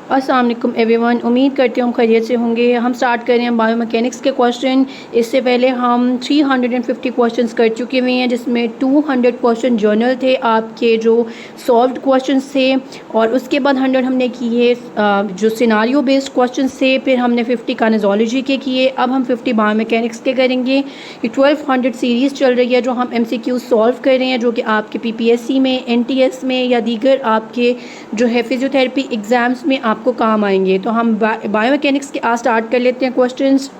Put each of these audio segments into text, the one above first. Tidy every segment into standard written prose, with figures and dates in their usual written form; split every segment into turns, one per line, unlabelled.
अस्सलाम वालेकुम एवरीवन, उम्मीद करती हूँ हम खैरियत से होंगे। हम स्टार्ट कर रहे हैं बायोमैकेनिक्स के क्वेश्चन। इससे पहले हम 350 क्वेश्चंस कर चुके हुए हैं, जिसमें 200 क्वेश्चन जर्नल थे आपके जो सॉल्व्ड क्वेश्चंस थे, और उसके बाद 100 हमने किए जो सिनारियो बेस्ड क्वेश्चंस थे। फिर हमने 50 काइनेजोलॉजी के किए। अब हम 50 बायोमैकेनिक्स के करेंगे। ये 1200 सीरीज़ चल रही है जो हम MCQ सॉल्व कर रहे हैं, जो कि आपके PPSC में, NTS में या दीगर आपके जो है फिजियोथेरेपी एग्ज़ाम्स में आपको काम आएंगे। तो हम बायोमैकेनिक्स के आज स्टार्ट कर लेते हैं क्वेश्चंस।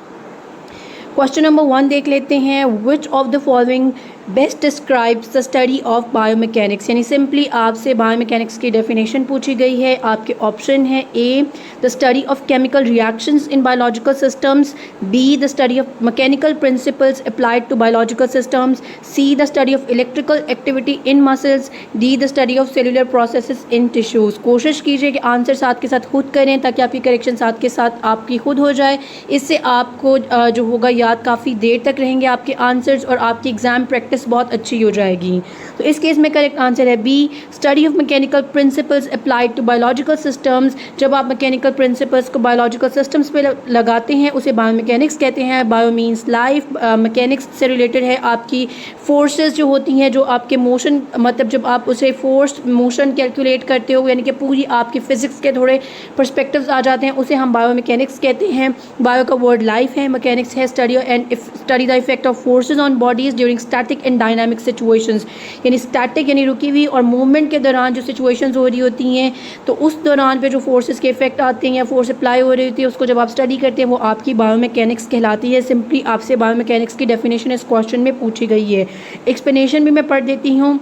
क्वेश्चन नंबर 1 देख लेते हैं। Which of the following best describes the study of biomechanics, यानी सिंपली आपसे बायोमैकेनिक्स की डेफिनेशन पूछी गई है। आपके ऑप्शन है A the study of chemical reactions in biological systems, B the study of mechanical principles applied to biological systems, C the study of electrical activity in muscles, D the study of cellular processes in tissues. कोशिश कीजिए कि answer साथ के साथ खुद करें ताकि आपकी करेक्शन साथ के साथ आपकी खुद हो जाए। इससे आपको जो होगा याद काफ़ी देर तक रहेंगे आपके आंसर्स, और आपकी एग्ज़ाम प्रैक्टिस बहुत अच्छी हो जाएगी। तो इस केस में करेक्ट आंसर है B study of mechanical principles applied to biological systems. जब आप मैकेनिकल प्रिंसिपल्स को बायोलॉजिकल सिस्टम्स पे लगाते हैं उसे बायोमैकेनिक्स कहते हैं। बायो मीन्स लाइफ, मैकेनिक्स से रिलेटेड है आपकी फोर्सेस जो होती हैं, जो आपके मोशन, मतलब जब आप उसे फोर्स मोशन कैलकुलेट करते हो, यानी कि पूरी आपकी फिजिक्स के थोड़े पर्सपेक्टिव्स आ जाते हैं, उसे हम बायोमैकेनिक्स कहते हैं। बायो का वर्ड लाइफ है, मैकेनिक्स है study and study the effect of forces on bodies during static and dynamic situations, यानी स्टैटिक यानी रुकी हुई और मूवमेंट के दौरान जो सिचुएशंस हो रही होती हैं, तो उस दौरान पे जो फोर्सेस के इफेक्ट आते हैं या फोर्स अप्लाई हो रही होती है, उसको जब आप स्टडी करते हैं वो आपकी बायोमैकेनिक्स कहलाती है। सिंपली आपसे बायोमैकेनिक्स की डेफिनेशन इस क्वेश्चन में पूछी गई है। एक्सप्लेनेशन भी मैं पढ़ देती हूँ।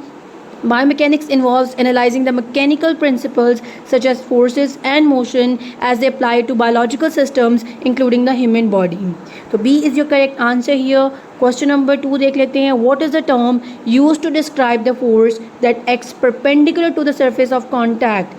Biomechanics involves analyzing the mechanical principles such as forces and motion as they apply to biological systems including the human body. So B is your correct answer here. Question number 2 देख लेते हैं. What is the term used to describe the force that acts perpendicular to the surface of contact?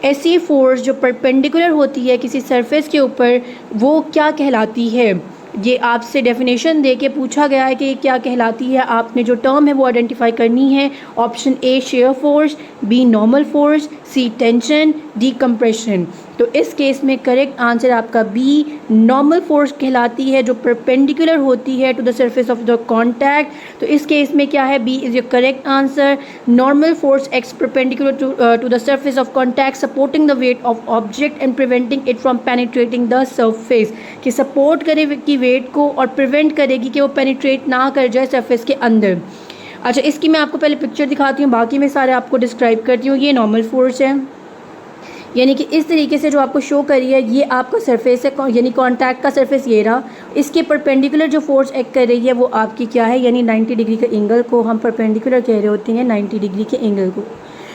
ऐसी force जो perpendicular होती है किसी surface के ऊपर, वो क्या कहलाती है? ये आपसे डेफिनेशन दे के पूछा गया है कि ये क्या कहलाती है। आपने जो टर्म है वो आइडेंटिफाई करनी है। Option A shear force, B normal force, C tension, D compression. तो इस केस में करेक्ट आंसर आपका बी नॉर्मल फोर्स कहलाती है, जो परपेंडिकुलर होती है to the surface of the contact. तो इस केस में क्या है, B is your correct answer. Normal force acts perpendicular to the surface of contact supporting the weight of object and preventing it from penetrating the surface, कि support करेगी wait को और prevent करेगी कि वो पेनिट्रेट ना कर जाए सरफेस के अंदर। अच्छा, इसकी मैं आपको पहले पिक्चर दिखाती हूँ, बाकी मैं सारे आपको डिस्क्राइब करती हूँ। ये नॉर्मल फोर्स है, यानी कि इस तरीके से जो आपको शो करी है ये आपका सरफेस है, यानी कॉन्टैक्ट का सरफेस ये रहा। इसके परपेंडिकुलर जो फोर्स एक्ट कर रही है वो आपकी क्या है, यानी 90 डिग्री के एंगल को हम परपेंडिकुलर कह रहे होते हैं, 90 डिग्री के एंगल को।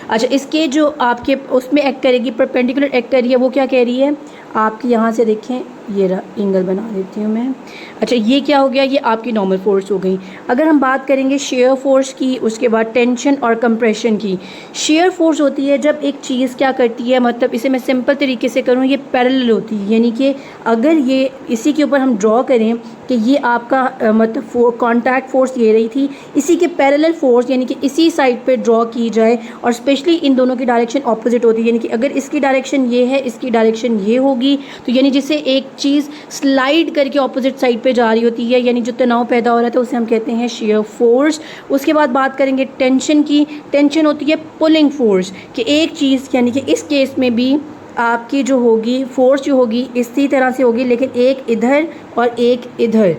अच्छा, इसके जो आपके उसमें एक्ट करेगी, परपेंडिकुलर एक्ट कर रही है, वो क्या कह रही है आपकी, यहाँ से देखें, ये रहा, एंगल बना देती हूँ मैं। अच्छा, ये क्या हो गया, ये आपकी नॉर्मल फोर्स हो गई। अगर हम बात करेंगे शेयर फोर्स की, उसके बाद टेंशन और कंप्रेशन की। शेयर फोर्स होती है जब एक चीज़ क्या करती है, मतलब इसे मैं सिंपल तरीके से करूँ, ये पैरेलल होती है, यानी कि अगर ये इसी के ऊपर हम ड्रॉ करें कि ये आपका मतलब कॉन्टैक्ट फोर्स ये रही थी, इसी के पैरेलल फोर्स यानी कि इसी साइड पे ड्रॉ की जाए, और स्पेशली इन दोनों की डायरेक्शन ऑपोजिट होती है, यानी कि अगर इसकी डायरेक्शन ये है, इसकी डायरेक्शन ये होगी, तो यानी जिसे एक चीज़ स्लाइड करके ऑपोजिट साइड पे जा रही होती है, यानी जो तनाव पैदा हो रहा था उसे हम कहते हैं शेयर फोर्स। उसके बाद बात करेंगे टेंशन की। टेंशन होती है पुलिंग फोर्स, कि एक चीज़, यानी कि इस केस में भी आपकी जो होगी फोर्स जो होगी इसी तरह से होगी, लेकिन एक इधर और एक इधर।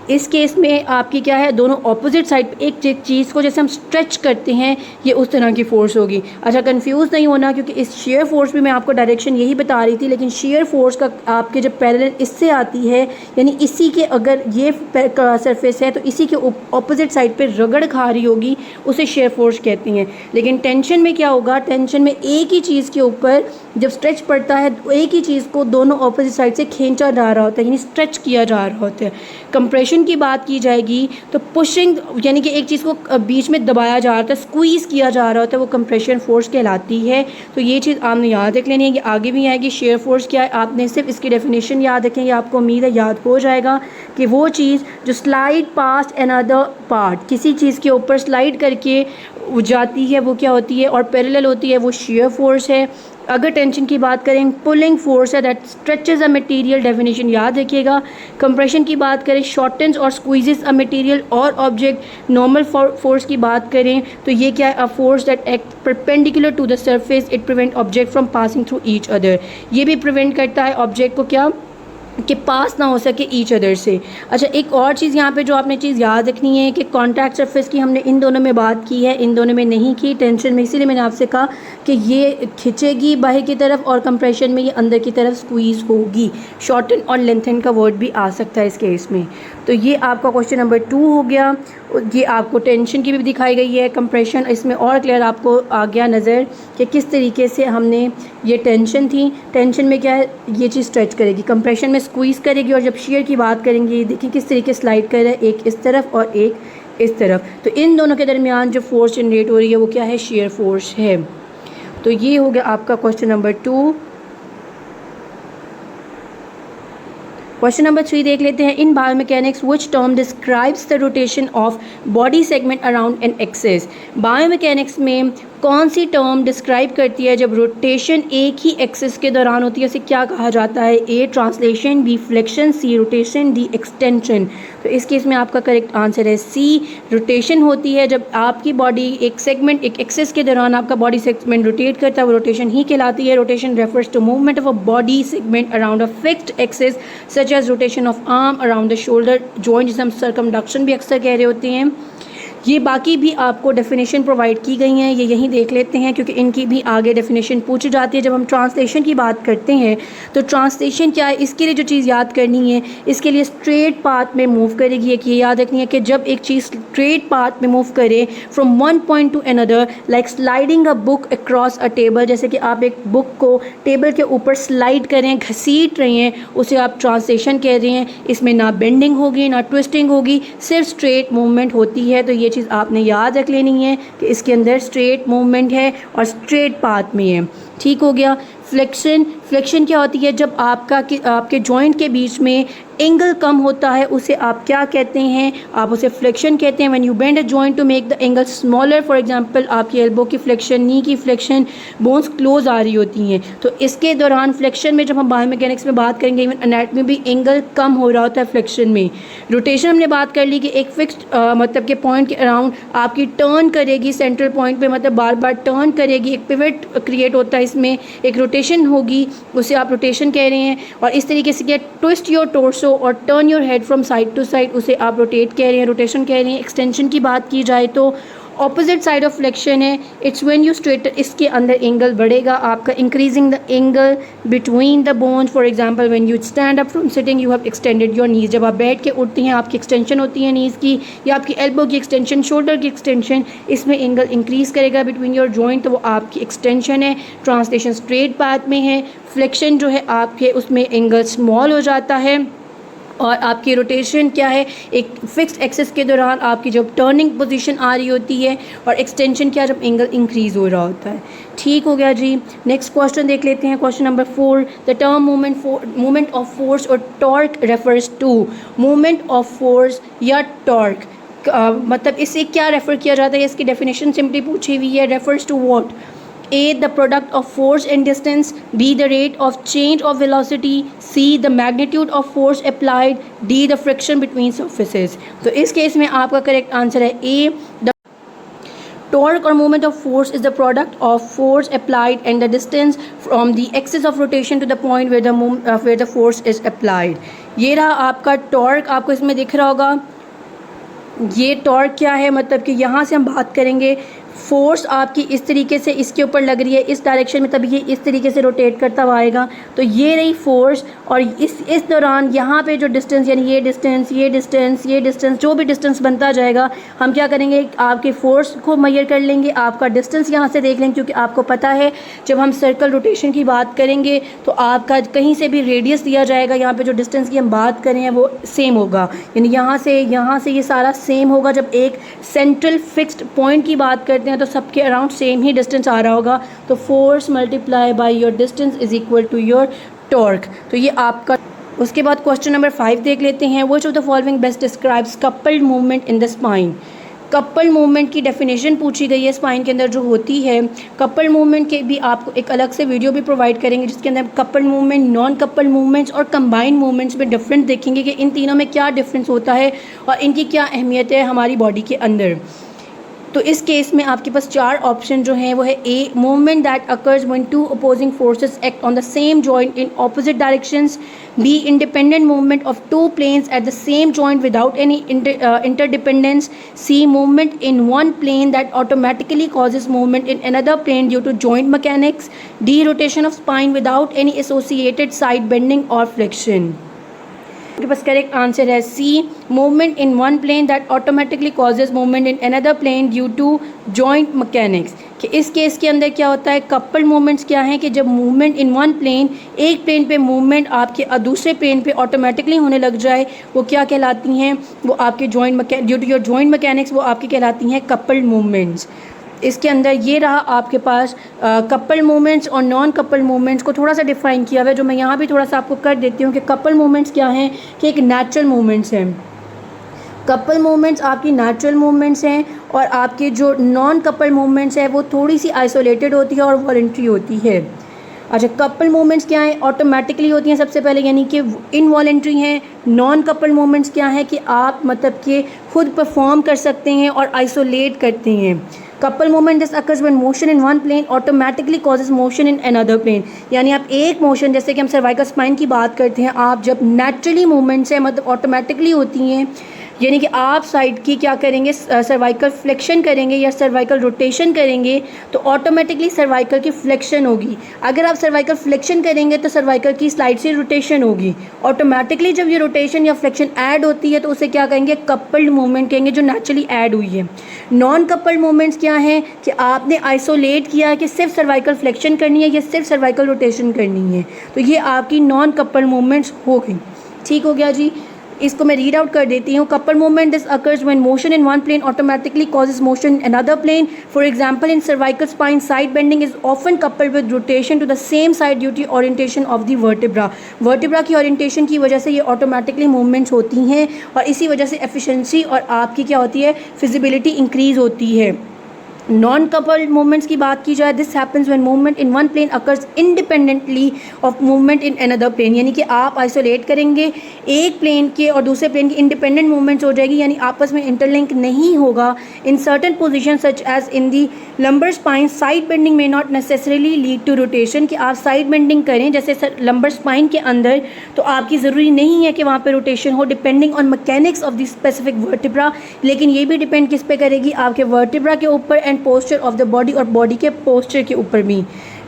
इस केस में आपकी क्या है, दोनों ऑपोजिट साइड पे एक चीज़ को जैसे हम स्ट्रेच करते हैं, ये उस तरह की फोर्स होगी। अच्छा, कंफ्यूज नहीं होना, क्योंकि इस शेयर फोर्स में मैं आपको डायरेक्शन यही बता रही थी, लेकिन शेयर फोर्स का आपके जब पैरेलल इससे आती है, यानी इसी के अगर ये सरफेस है तो इसी के ऑपोजिट साइड पे रगड़ खा रही होगी, उसे शेयर फोर्स कहती हैं। लेकिन टेंशन में क्या होगा, टेंशन में एक ही चीज़ के ऊपर जब स्ट्रेच पड़ता है तो एक ही चीज़ को दोनों ऑपोजिट साइड से खींचा जा रहा होता है, यानी स्ट्रेच किया जा रहा होता है। कंप्रेशन की बात की जाएगी तो पुशिंग, यानी कि एक चीज़ को बीच में दबाया जा रहा था, स्क्वीज़ किया जा रहा होता है, वो कंप्रेशन फोर्स कहलाती है। तो ये चीज़ आपने याद रख लेनी है, ये आगे भी आएगी। शेयर फोर्स क्या है, आपने सिर्फ इसकी डेफिनेशन याद रखेंगे, आपको उम्मीद है याद हो जाएगा, कि वो चीज़ जो स्लाइड पास्ट अनदर पार्ट, किसी चीज़ के ऊपर स्लाइड करके जाती है वो क्या होती है, और पैरेलल होती है वो shear फोर्स है। अगर टेंशन की बात करें पुलिंग फोर्स है that stretches a material, definition याद रखिएगा। कंप्रेशन की बात करें शॉर्टन्स और स्क्वीजेस अ मटेरियल और ऑब्जेक्ट। नॉर्मल फोर्स की बात करें तो ये क्या है, a force that act perpendicular to the surface, it prevent object from passing through each other. ये भी प्रिवेंट करता है ऑब्जेक्ट को क्या कि पास ना हो सके ईच अदर से। अच्छा, एक और चीज़ यहाँ पे जो आपने चीज़ याद रखनी है कि कॉन्टैक्ट सरफेस की हमने इन दोनों में बात की है, इन दोनों में नहीं की टेंशन में, इसीलिए मैंने आपसे कहा कि ये खिंचेगी बाहर की तरफ और कंप्रेशन में ये अंदर की तरफ स्क्वीज़ होगी। शॉर्टन और लेंथन का वर्ड भी आ सकता है इस केस में। तो ये आपका क्वेश्चन नंबर 2 हो गया। ये आपको टेंशन की भी दिखाई गई है, कंप्रेशन इसमें और क्लियर आपको आ गया नज़र कि किस तरीके से हमने ये टेंशन थी, टेंशन में क्या है ये चीज़ स्ट्रेच करेगी, कंप्रेशन में स्क्वीज़ करेगी, और जब शेयर की बात करेंगे देखिए किस तरीके स्लाइड कर रहा है, एक इस तरफ और एक इस तरफ। तो इन दोनों के दरमियान जो फोर्स जनरेट हो रही है वो क्या है, शेयर फोर्स है। तो ये हो गया आपका क्वेश्चन नंबर 2। क्वेश्चन नंबर 3 देख लेते हैं। In biomechanics which term describes the rotation of body segment around an axis. Biomechanics में कौन सी टर्म डिस्क्राइब करती है जब रोटेशन एक ही एक्सिस के दौरान होती है, उसे क्या कहा जाता है? ए ट्रांसलेशन, बी फ्लेक्शन, सी रोटेशन, डी एक्सटेंशन। तो इस केस में आपका करेक्ट आंसर है सी, रोटेशन होती है जब आपकी बॉडी एक सेगमेंट एक एक्सिस के दौरान आपका बॉडी सेगमेंट रोटेट करता है, वो रोटेशन ही कहलाती है। Rotation refers to movement of a body segment around a fixed axis such as rotation of arm around the shoulder joint, जिसे हम सर्कमडक्शन भी अक्सर कह रहे होते हैं। ये बाकी भी आपको डेफिनेशन प्रोवाइड की गई हैं, ये यहीं देख लेते हैं क्योंकि इनकी भी आगे डेफिनेशन पूछी जाती है। जब हम ट्रांसलेशन की बात करते हैं तो ट्रांसलेशन क्या है, इसके लिए जो चीज़ याद करनी है, इसके लिए स्ट्रेट पाथ में मूव करेगी। एक ये याद रखनी है कि जब एक चीज़ स्ट्रेट पाथ में मूव करे from one point two another, like sliding a book across a table, जैसे कि आप एक बुक को टेबल के ऊपर स्लाइड कर रहे हैं, घसीट रहे हैं, उसे आप ट्रांसलेशन कह रहे हैं। इसमें ना बेंडिंग होगी ना ट्विस्टिंग होगी, सिर्फ स्ट्रेट मूवमेंट होती है। तो ये चीज़ आपने याद रख लेनी है कि इसके अंदर स्ट्रेट मूवमेंट है और स्ट्रेट पाथ में है। ठीक हो गया। फ्लेक्शन, फ्लेक्शन क्या होती है, जब आपके जॉइंट के बीच में एंगल कम होता है, उसे आप क्या कहते हैं, आप उसे फ्लेक्शन कहते हैं। When you bend a joint to make the angle smaller, for example आपकी एल्बो की फ्लेक्शन, नी की फ्लेक्शन, बोन्स क्लोज आ रही होती हैं, तो इसके दौरान फ्लेक्शन में जब हम बायोमैकेनिक्स में बात करेंगे, इवन एनाटॉमी भी एंगल कम हो रहा होता है फ्लेक्शन में। रोटेशन हमने बात कर ली कि एक फिक्स्ड मतलब के पॉइंट के अराउंड आपकी टर्न करेगी, सेंट्रल पॉइंट पे मतलब बार बार टर्न करेगी, एक पिवट क्रिएट होता है, इसमें एक रोटेशन होगी, उसे आप रोटेशन कह रहे हैं। और इस तरीके से क्या, ट्विस्ट योर टोर्सो और turn your head from side to side, उसे आप रोटेट कह रहे हैं, रोटेशन कह रहे हैं। एक्सटेंशन की बात की जाए तो ऑपोजिट साइड ऑफ फ्लेक्शन है, इट्स व्हेन यू स्ट्रेट, इसके अंदर एंगल बढ़ेगा आपका, increasing the angle between the bones. For example when you stand up from sitting you have extended your knees, जब आप बैठ के उठती हैं आपकी एक्सटेंशन होती है नीज़ की, या आपकी एल्बो की एक्सटेंशन, शोल्डर की एक्सटेंशन, इसमें एंगल इंक्रीज़ करेगा बिटवीन योर जॉइंट, तो वो आपकी एक्सटेंशन है। ट्रांसलेशन स्ट्रेट पाथ में है, फ्लेक्शन जो है आपके उसमें एंगल स्मॉल हो जाता है। और आपकी रोटेशन क्या है, एक फिक्स्ड एक्सिस के दौरान आपकी जब टर्निंग पोजीशन आ रही होती है, और एक्सटेंशन क्या, जब एंगल इंक्रीज़ हो रहा होता है। ठीक हो गया जी। नेक्स्ट क्वेश्चन देख लेते हैं, question number 4। The term movement of force और torque refers to, movement of force या टॉर्क मतलब इससे क्या रेफ़र किया जाता है, इसकी डेफिनेशन सिंपली पूछी हुई है। Refers to what? A, the product of force and distance, B, the rate of change of velocity, C, the magnitude of force applied, D, the friction between surfaces। तो इस case में आपका correct answer है A, the torque or moment of force is the product of force applied and the distance from the axis of rotation to the point where the force is applied। ये रहा आपका torque, आपको इसमें दिख रहा होगा। ये टॉर्क क्या है, मतलब कि यहाँ से हम बात करेंगे, फोर्स आपकी इस तरीके से इसके ऊपर लग रही है इस डायरेक्शन में, तभी ये इस तरीके से रोटेट करता हुआ आएगा। तो ये रही फोर्स, और इस दौरान यहाँ पे जो डिस्टेंस, यानी ये डिस्टेंस, ये डिस्टेंस, ये डिस्टेंस, जो भी डिस्टेंस बनता जाएगा, हम क्या करेंगे, आपके फोर्स को मेजर कर लेंगे, आपका डिस्टेंस यहाँ से देख लेंगे, क्योंकि आपको पता है जब हम सर्कल रोटेशन की बात करेंगे तो आपका कहीं से भी रेडियस दिया जाएगा, यहाँ पर जो डिस्टेंस की हम बात करें वो सेम होगा, यानी यहाँ से ये सारा सेम होगा। जब एक सेंट्रल फिक्स्ड पॉइंट की बात करते हैं तो सबके अराउंड सेम ही डिस्टेंस आ रहा होगा, तो force multiply by your distance is equal to your torque. तो ये आपका। उसके बाद क्वेश्चन नंबर 5 देख लेते हैं। Which of the following best describes coupled movement in the spine. Couple movement की डेफिनेशन पूछी गई है स्पाइन के अंदर जो होती है। कपल मूवमेंट के भी आपको एक अलग से वीडियो भी प्रोवाइड करेंगे जिसके अंदर couple movement, non couple movements और कंबाइंड मूवमेंट्स में डिफरेंस देखेंगे कि इन तीनों में क्या डिफरेंस होता है और इनकी क्या अहमियत है हमारी बॉडी के अंदर। तो इस केस में आपके पास 4 ऑप्शन जो हैं वो है A, movement that occurs when 2 opposing forces act on the same joint in opposite directions. B, independent movement of 2 planes at the same joint without any interdependence. C, movement in one plane that automatically causes movement in another plane due to joint mechanics. D, rotation of spine without any associated side bending or flexion. आपके पास correct answer है C, movement in one plane that automatically causes movement in another plane due to joint mechanics. कि इस case के अंदर क्या होता है, कपल मूवमेंट्स क्या हैं कि जब मूवमेंट इन वन प्लेन, एक प्लेन पे मूवमेंट आपके दूसरे प्लेन पे ऑटोमेटिकली होने लग जाए, वो क्या कहलाती हैं, वो आपके due to your joint mechanics वो आपकी कहलाती हैं कपल मूवमेंट्स। इसके अंदर ये रहा आपके पास कपल मूवमेंट्स और नॉन कपल मूवमेंट्स को थोड़ा सा डिफाइन किया हुआ है, जो मैं यहाँ भी थोड़ा सा आपको कर देती हूँ कि कपल मूवमेंट्स क्या हैं कि एक नेचुरल मूवमेंट्स हैं। कपल मूवमेंट्स आपकी नेचुरल मूवमेंट्स हैं और आपके जो नॉन कपल मूवमेंट्स हैं वो थोड़ी सी आइसोलेटेड होती है और वॉलंटरी होती है। अच्छा, कपल मूवमेंट्स क्या हैं, ऑटोमेटिकली होती हैं सबसे पहले, यानी कि इनवॉलेंट्री हैं। नॉन कपल मूवमेंट्स क्या हैं कि आप मतलब कि खुद परफॉर्म कर सकते हैं और आइसोलेट करते हैं। Couple movement this occurs when motion in one plane automatically causes motion in another plane. यानी आप एक मोशन, जैसे कि हम सर्वाइकल स्पाइन की बात करते हैं, आप जब नेचुरली मूवमेंट्स हैं मतलब ऑटोमेटिकली होती हैं, यानी कि आप साइड की क्या करेंगे, सर्वाइकल फ्लेक्शन करेंगे या सर्वाइकल रोटेशन करेंगे तो ऑटोमेटिकली सर्वाइकल की फ्लेक्शन होगी। अगर आप सर्वाइकल फ्लेक्शन करेंगे तो सर्वाइकल की स्लाइड से रोटेशन होगी। ऑटोमेटिकली जब ये रोटेशन या फ्लेक्शन ऐड होती है तो उसे क्या कहेंगे, कपल्ड मूवमेंट कहेंगे, जो नेचुरली ऐड हुई है। नॉन कपल्ड मूवमेंट्स क्या हैं कि आपने आइसोलेट किया कि सिर्फ सर्वाइकल फ्लेक्शन करनी है या सिर्फ सर्वाइकल रोटेशन करनी है, तो ये आपकी नॉन कपल्ड मूवमेंट्स हो गई। ठीक हो गया जी। इसको मैं रीड आउट कर देती हूँ। Couple movement this occurs when motion in one plane automatically causes motion in another plane. For example in cervical spine side bending is often coupled with rotation to the same side due to orientation of the vertebra. Vertebra की orientation की वजह से ये automatically movements होती हैं और इसी वजह से एफिशिएंसी और आपकी क्या होती है, फिजिबिलिटी इंक्रीज होती है। नॉन कपल्ड मूवमेंट्स की बात की जाए, this happens when movement in one plane occurs independently of movement in another plane. यानी कि आप आइसोलेट करेंगे, एक प्लेन के और दूसरे प्लेन की इंडिपेंडेंट मूवमेंट्स हो जाएगी, यानी आपस में इंटरलिंक नहीं होगा। In certain position such as in the lumbar spine side bending में not necessarily lead to rotation. कि आप साइड बेंडिंग करें जैसे लंबर स्पाइन के अंदर, तो आपकी ज़रूरी नहीं है कि वहाँ पे रोटेशन हो, depending on mechanics of the specific vertebra. लेकिन ये भी डिपेंड किस पे करेगी, आपके वर्टिब्रा के ऊपर and posture of the body और बॉडी के पोस्चर के ऊपर भी।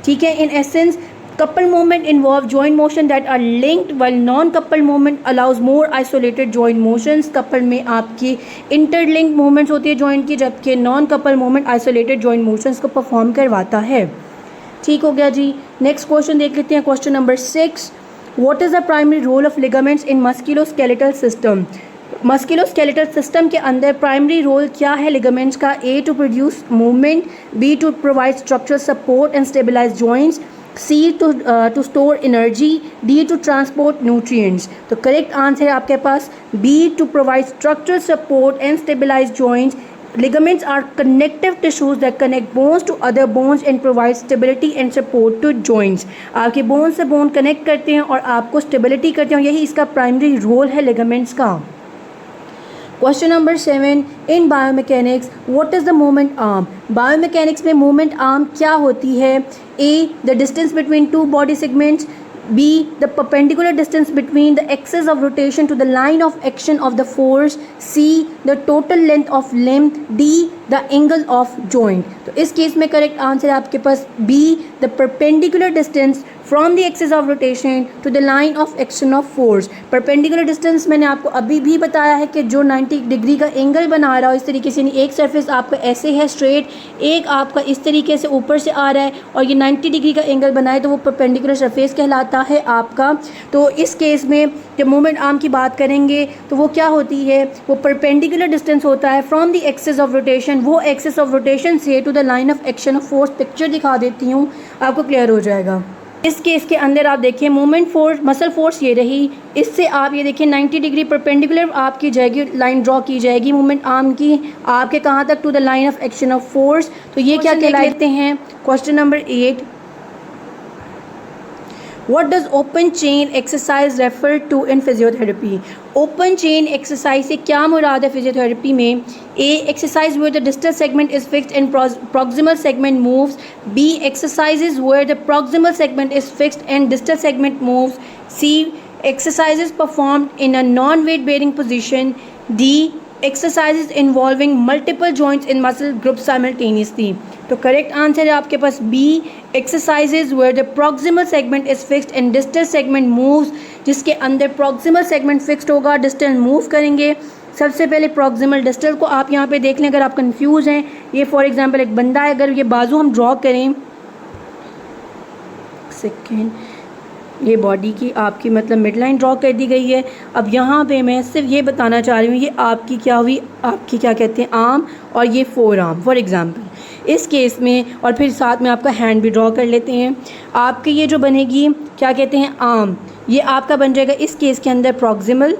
ठीक है। In essence couple movement involve joint motion that are linked while non couple movement allows more isolated joint motions। couple में आपकी interlinked movements होती है joint की, जबकि non couple movement isolated joint motions को perform करवाता है। ठीक हो गया जी। नेक्स्ट क्वेश्चन देख लेते हैं, question number 6। What is the primary role of ligaments in musculoskeletal system. Musculoskeletal system के अंदर प्राइमरी रोल क्या है लिगामेंट्स का। A, to produce movement. B, to provide structural support and stabilise joints. C, to store energy. D, to transport nutrients। तो correct answer है आपके पास B, to provide structural support and stabilize joints। Ligaments are connective tissues that connect bones to other bones and provide stability and support to joints। आपके bone से bone connect करते हैं और आपको स्टेबिलिटी करते हैं, यही इसका प्राइमरी रोल है लिगामेंट्स का। Question number 7। In biomechanics what is the movement arm. Biomechanics में मूवमेंट आर्म क्या होती है। A, the distance between two body segments. B, the perpendicular distance between the axis of rotation to the line of action of the force। C, the total length of limb। D, the angle of joint। तो इस case में correct answer है आपके पास B, the perpendicular distance from the axis of rotation to the line of action of force। perpendicular distance मैंने आपको अभी भी बताया है कि जो 90 डिग्री का एंगल बना रहा हो इस तरीके से, एक सरफेस आपका ऐसे है स्ट्रेट, एक आपका इस तरीके से ऊपर से आ रहा है और ये 90 डिग्री का एंगल बनाए तो वो परपेंडिकुलर सरफेस कहलाता है आपका। तो इस केस में जब मूवमेंट आर्म की बात करेंगे तो वो क्या होती है, वो परपेंडिकुलर डिस्टेंस होता है from the axis of rotation, वो एक्सिस ऑफ रोटेशन से to the line of action of force. Picture दिखा देती हूँ, आपको क्लियर हो जाएगा। इस केस के अंदर आप देखिए मूवमेंट फोर्स, मसल फोर्स ये रही, इससे आप ये देखिए 90 डिग्री परपेंडिकुलर आपकी जाएगी, लाइन ड्रॉ की जाएगी मूवमेंट आर्म की आपके कहाँ तक, to the line of action of force. तो ये क्या कहलाते हैं। Question number 8, What does open chain exercise refer to in physiotherapy? Open chain exercise से क्या मुराद है फिजियोथेरेपी में। A. Exercise where the distal segment is fixed and proximal segment moves. B. Exercises where the proximal segment is fixed and distal segment moves. C. Exercises performed in a non-weight bearing position. D. Exercises involving multiple joints in muscle groups simultaneously. तो correct answer है आपके पास B, exercises where the proximal segment is fixed and distal segment moves, जिसके अंदर proximal segment fixed होगा, distal move करेंगे। सबसे पहले प्रॉक्सिमल डिस्टल को आप यहाँ पे देख लें, अगर आप कंफ्यूज हैं। ये फॉर एग्जांपल एक बंदा है, अगर ये बाजू हम ड्रॉ करें, सेकेंड, ये बॉडी की आपकी मतलब मिड लाइन ड्रॉ कर दी गई है। अब यहाँ पे मैं सिर्फ ये बताना चाह रही हूँ, ये आपकी क्या हुई, आपकी क्या कहते हैं आर्म, और ये फोर आर्म फॉर एग्जांपल इस केस में, और फिर साथ में आपका हैंड भी ड्रॉ कर लेते हैं। आपकी ये जो बनेगी क्या कहते हैं आर्म, ये आपका बन जाएगा इस केस के अंदर प्रॉक्सिमल,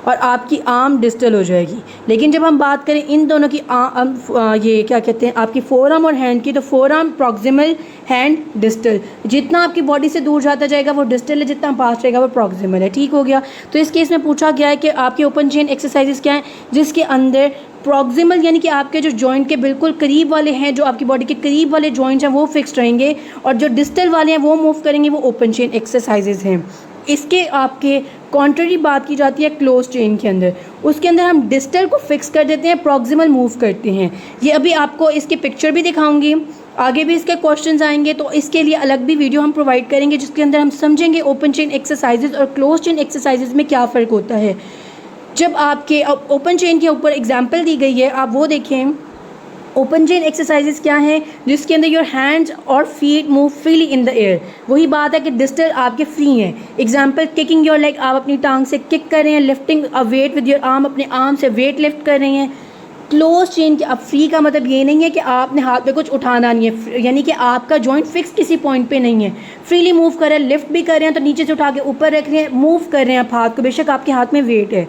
और आपकी आर्म डिस्टल हो जाएगी। लेकिन जब हम बात करें इन दोनों की ये क्या कहते हैं आपकी फोर आर्म और हैंड की, तो four arm proximal, hand distal. जितना आपकी बॉडी से दूर जाता जाएगा वो डिस्टल है, जितना पास रहेगा वो प्रॉक्सिमल है। ठीक हो गया। तो इस केस में पूछा गया है कि आपकी ओपन चेन एक्सरसाइजेस क्या हैं, जिसके अंदर प्रॉक्सिमल यानी कि आपके जो जॉइंट के बिल्कुल करीब वाले हैं, जो आपकी बॉडी के करीब वाले जॉइंट्स हैं वो फिक्स्ड रहेंगे, और जो डिस्टल वाले हैं वो मूव करेंगे, वो ओपन चेन एक्सरसाइजेज हैं। इसके आपके कॉन्ट्ररी बात की जाती है क्लोज चेन के अंदर, उसके अंदर हम डिस्टल को फिक्स कर देते हैं, प्रॉक्सिमल मूव करते हैं। ये अभी आपको इसके पिक्चर भी दिखाऊंगी, आगे भी इसके क्वेश्चंस आएंगे, तो इसके लिए अलग भी वीडियो हम प्रोवाइड करेंगे, जिसके अंदर हम समझेंगे ओपन चेन एक्सरसाइजेज और क्लोज चेन एक्सरसाइजेज में क्या फ़र्क होता है। जब आपके ओपन चेन के ऊपर एग्जाम्पल दी गई है, आप वो देखें। ओपन चेन एक्सरसाइजेज क्या हैं, जिसके अंदर योर हैंड्स और feet move freely in the air. वही बात है कि डिस्टल आपके फ्री हैं। एग्जांपल, किकिंग योर लेग, आप अपनी टांग से किक कर रहे हैं। Lifting a weight with your arm, अपने आर्म से वेट लिफ्ट कर रहे हैं। क्लोज चेन के अब फ्री का मतलब ये नहीं है कि आपने हाथ में कुछ उठाना नहीं है, यानी कि आपका जॉइंट फिक्स किसी पॉइंट पे नहीं है, फ्रीली मूव कर रहे हैं। लिफ्ट भी कर रहे हैं तो नीचे से उठा के ऊपर रख रहे हैं, मूव कर रहे हैं आप हाथ को, बेशक आपके हाथ में वेट है।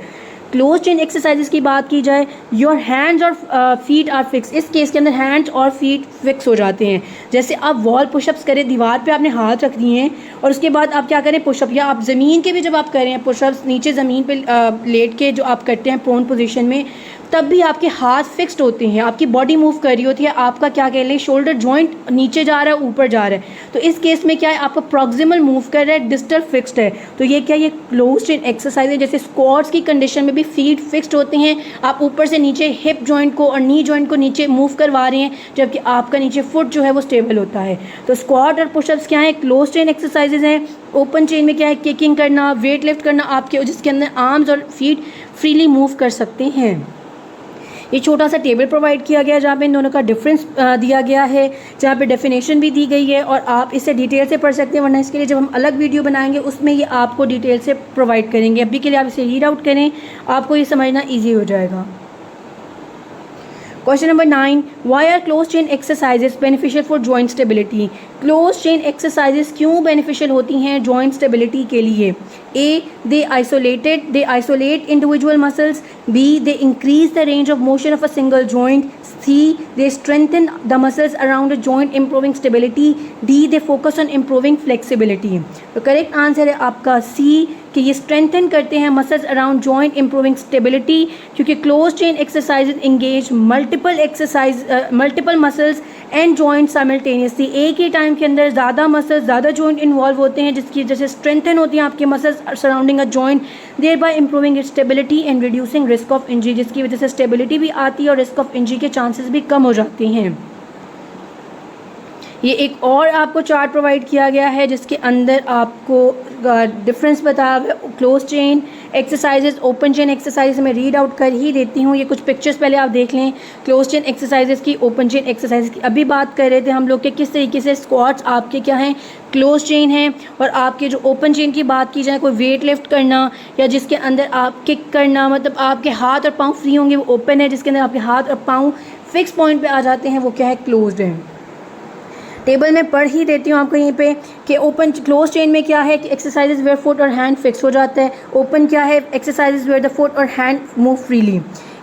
क्लोज चेन एक्सरसाइजेस की बात की जाए, योर हैंड्स और फीट आर फिक्स। इस केस के अंदर हैंड्स और फीट फिक्स हो जाते हैं। जैसे आप वॉल पुशअप्स करें, दीवार पे आपने हाथ रख दिए हैं, और उसके बाद आप क्या करें पुशअप, या आप ज़मीन के भी जब आप करें पुशअप्स, नीचे ज़मीन पे लेट के जो आप करते हैं प्रोन पोजीशन में, तब भी आपके हाथ फिक्स्ड होते हैं, आपकी बॉडी मूव कर रही होती है, आपका क्या कह लें शोल्डर जॉइंट नीचे जा रहा है, ऊपर जा रहा है। तो इस केस में क्या है, आपका प्रॉक्सिमल मूव कर रहा है, डिस्टल फिक्स्ड है। तो ये क्या, ये क्लोज चेन एक्सरसाइज है। जैसे स्क्वाट्स की कंडीशन में भी फीट फिक्स्ड होते हैं, आप ऊपर से नीचे हिप जॉइंट को और नी जॉइंट को नीचे मूव करवा रहे हैं, जबकि आपका नीचे फुट जो है वो स्टेबल होता है। तो स्क्वाट और पुशअप्स क्या है, क्लोज चेन एक्सरसाइजेज हैं। ओपन चेन में क्या है, किकिंग करना, वेट लिफ्ट करना आपके, जिसके अंदर आर्म्स और फीट फ्रीली मूव कर सकते हैं। ये छोटा सा टेबल प्रोवाइड किया गया है जहाँ पे इन दोनों का डिफरेंस दिया गया है, जहाँ पे डेफिनेशन भी दी गई है, और आप इसे डिटेल से पढ़ सकते हैं, वरना इसके लिए जब हम अलग वीडियो बनाएंगे उसमें ये आपको डिटेल से प्रोवाइड करेंगे। अभी के लिए आप इसे रीड आउट करें, आपको ये समझना ईजी हो जाएगा। Question number 9, why are close chain exercises beneficial for joint stability. Close chain exercises क्यों बेनिफिशियल होती हैं जॉइंट स्टेबिलिटी के लिए। A, they isolate individual muscles. B, they increase the range of motion of a single joint. C, they strengthen the muscles around a joint improving stability. D, they focus on improving flexibility. तो correct answer है आपका C, कि ये strengthen करते हैं muscles around joint improving stability, क्योंकि close chain exercises engage multiple muscles and joint simultaneously. एक ही टाइम के अंदर ज़्यादा मसल्स, ज़्यादा जॉइंट इन्वॉल्व होते हैं, जिसकी वजह से स्ट्रेंथन होती हैं आपके muscles surrounding a joint, thereby improving it stability and reducing risk of injury, जिसकी वजह से स्टेबिलिटी भी आती है और रिस्क ऑफ इंजरी के चांसेस भी कम हो जाते हैं। ये एक और आपको चार्ट प्रोवाइड किया गया है, जिसके अंदर आपको डिफरेंस बताया हुआ है close chain exercises, open chain exercise में रीड आउट कर ही देती हूँ। ये कुछ पिक्चर्स पहले आप देख लें क्लोज चेन एक्सरसाइजेज की, ओपन चेन एक्सरसाइज की। अभी बात कर रहे थे हम लोग के किस तरीके से स्क्वाट्स आपके क्या हैं, क्लोज चेन हैं, और आपके जो ओपन चेन की बात की जाए, कोई वेट लिफ्ट करना या जिसके अंदर आप किक करना, मतलब आपके हाथ और पाँव फ्री होंगे, वो ओपन है। जिसके अंदर आपके हाथ और पाँव फिक्स पॉइंट पर आ जाते हैं, वो क्या है, क्लोज्ड है। टेबल में पढ़ ही देती हूँ आपको यहीं पे कि ओपन क्लोज चेन में क्या है कि एक्सरसाइजेज वेयर फुट और हैंड फिक्स हो जाता है। ओपन क्या है, एक्सरसाइजेज वेयर द फुट और hand move freely.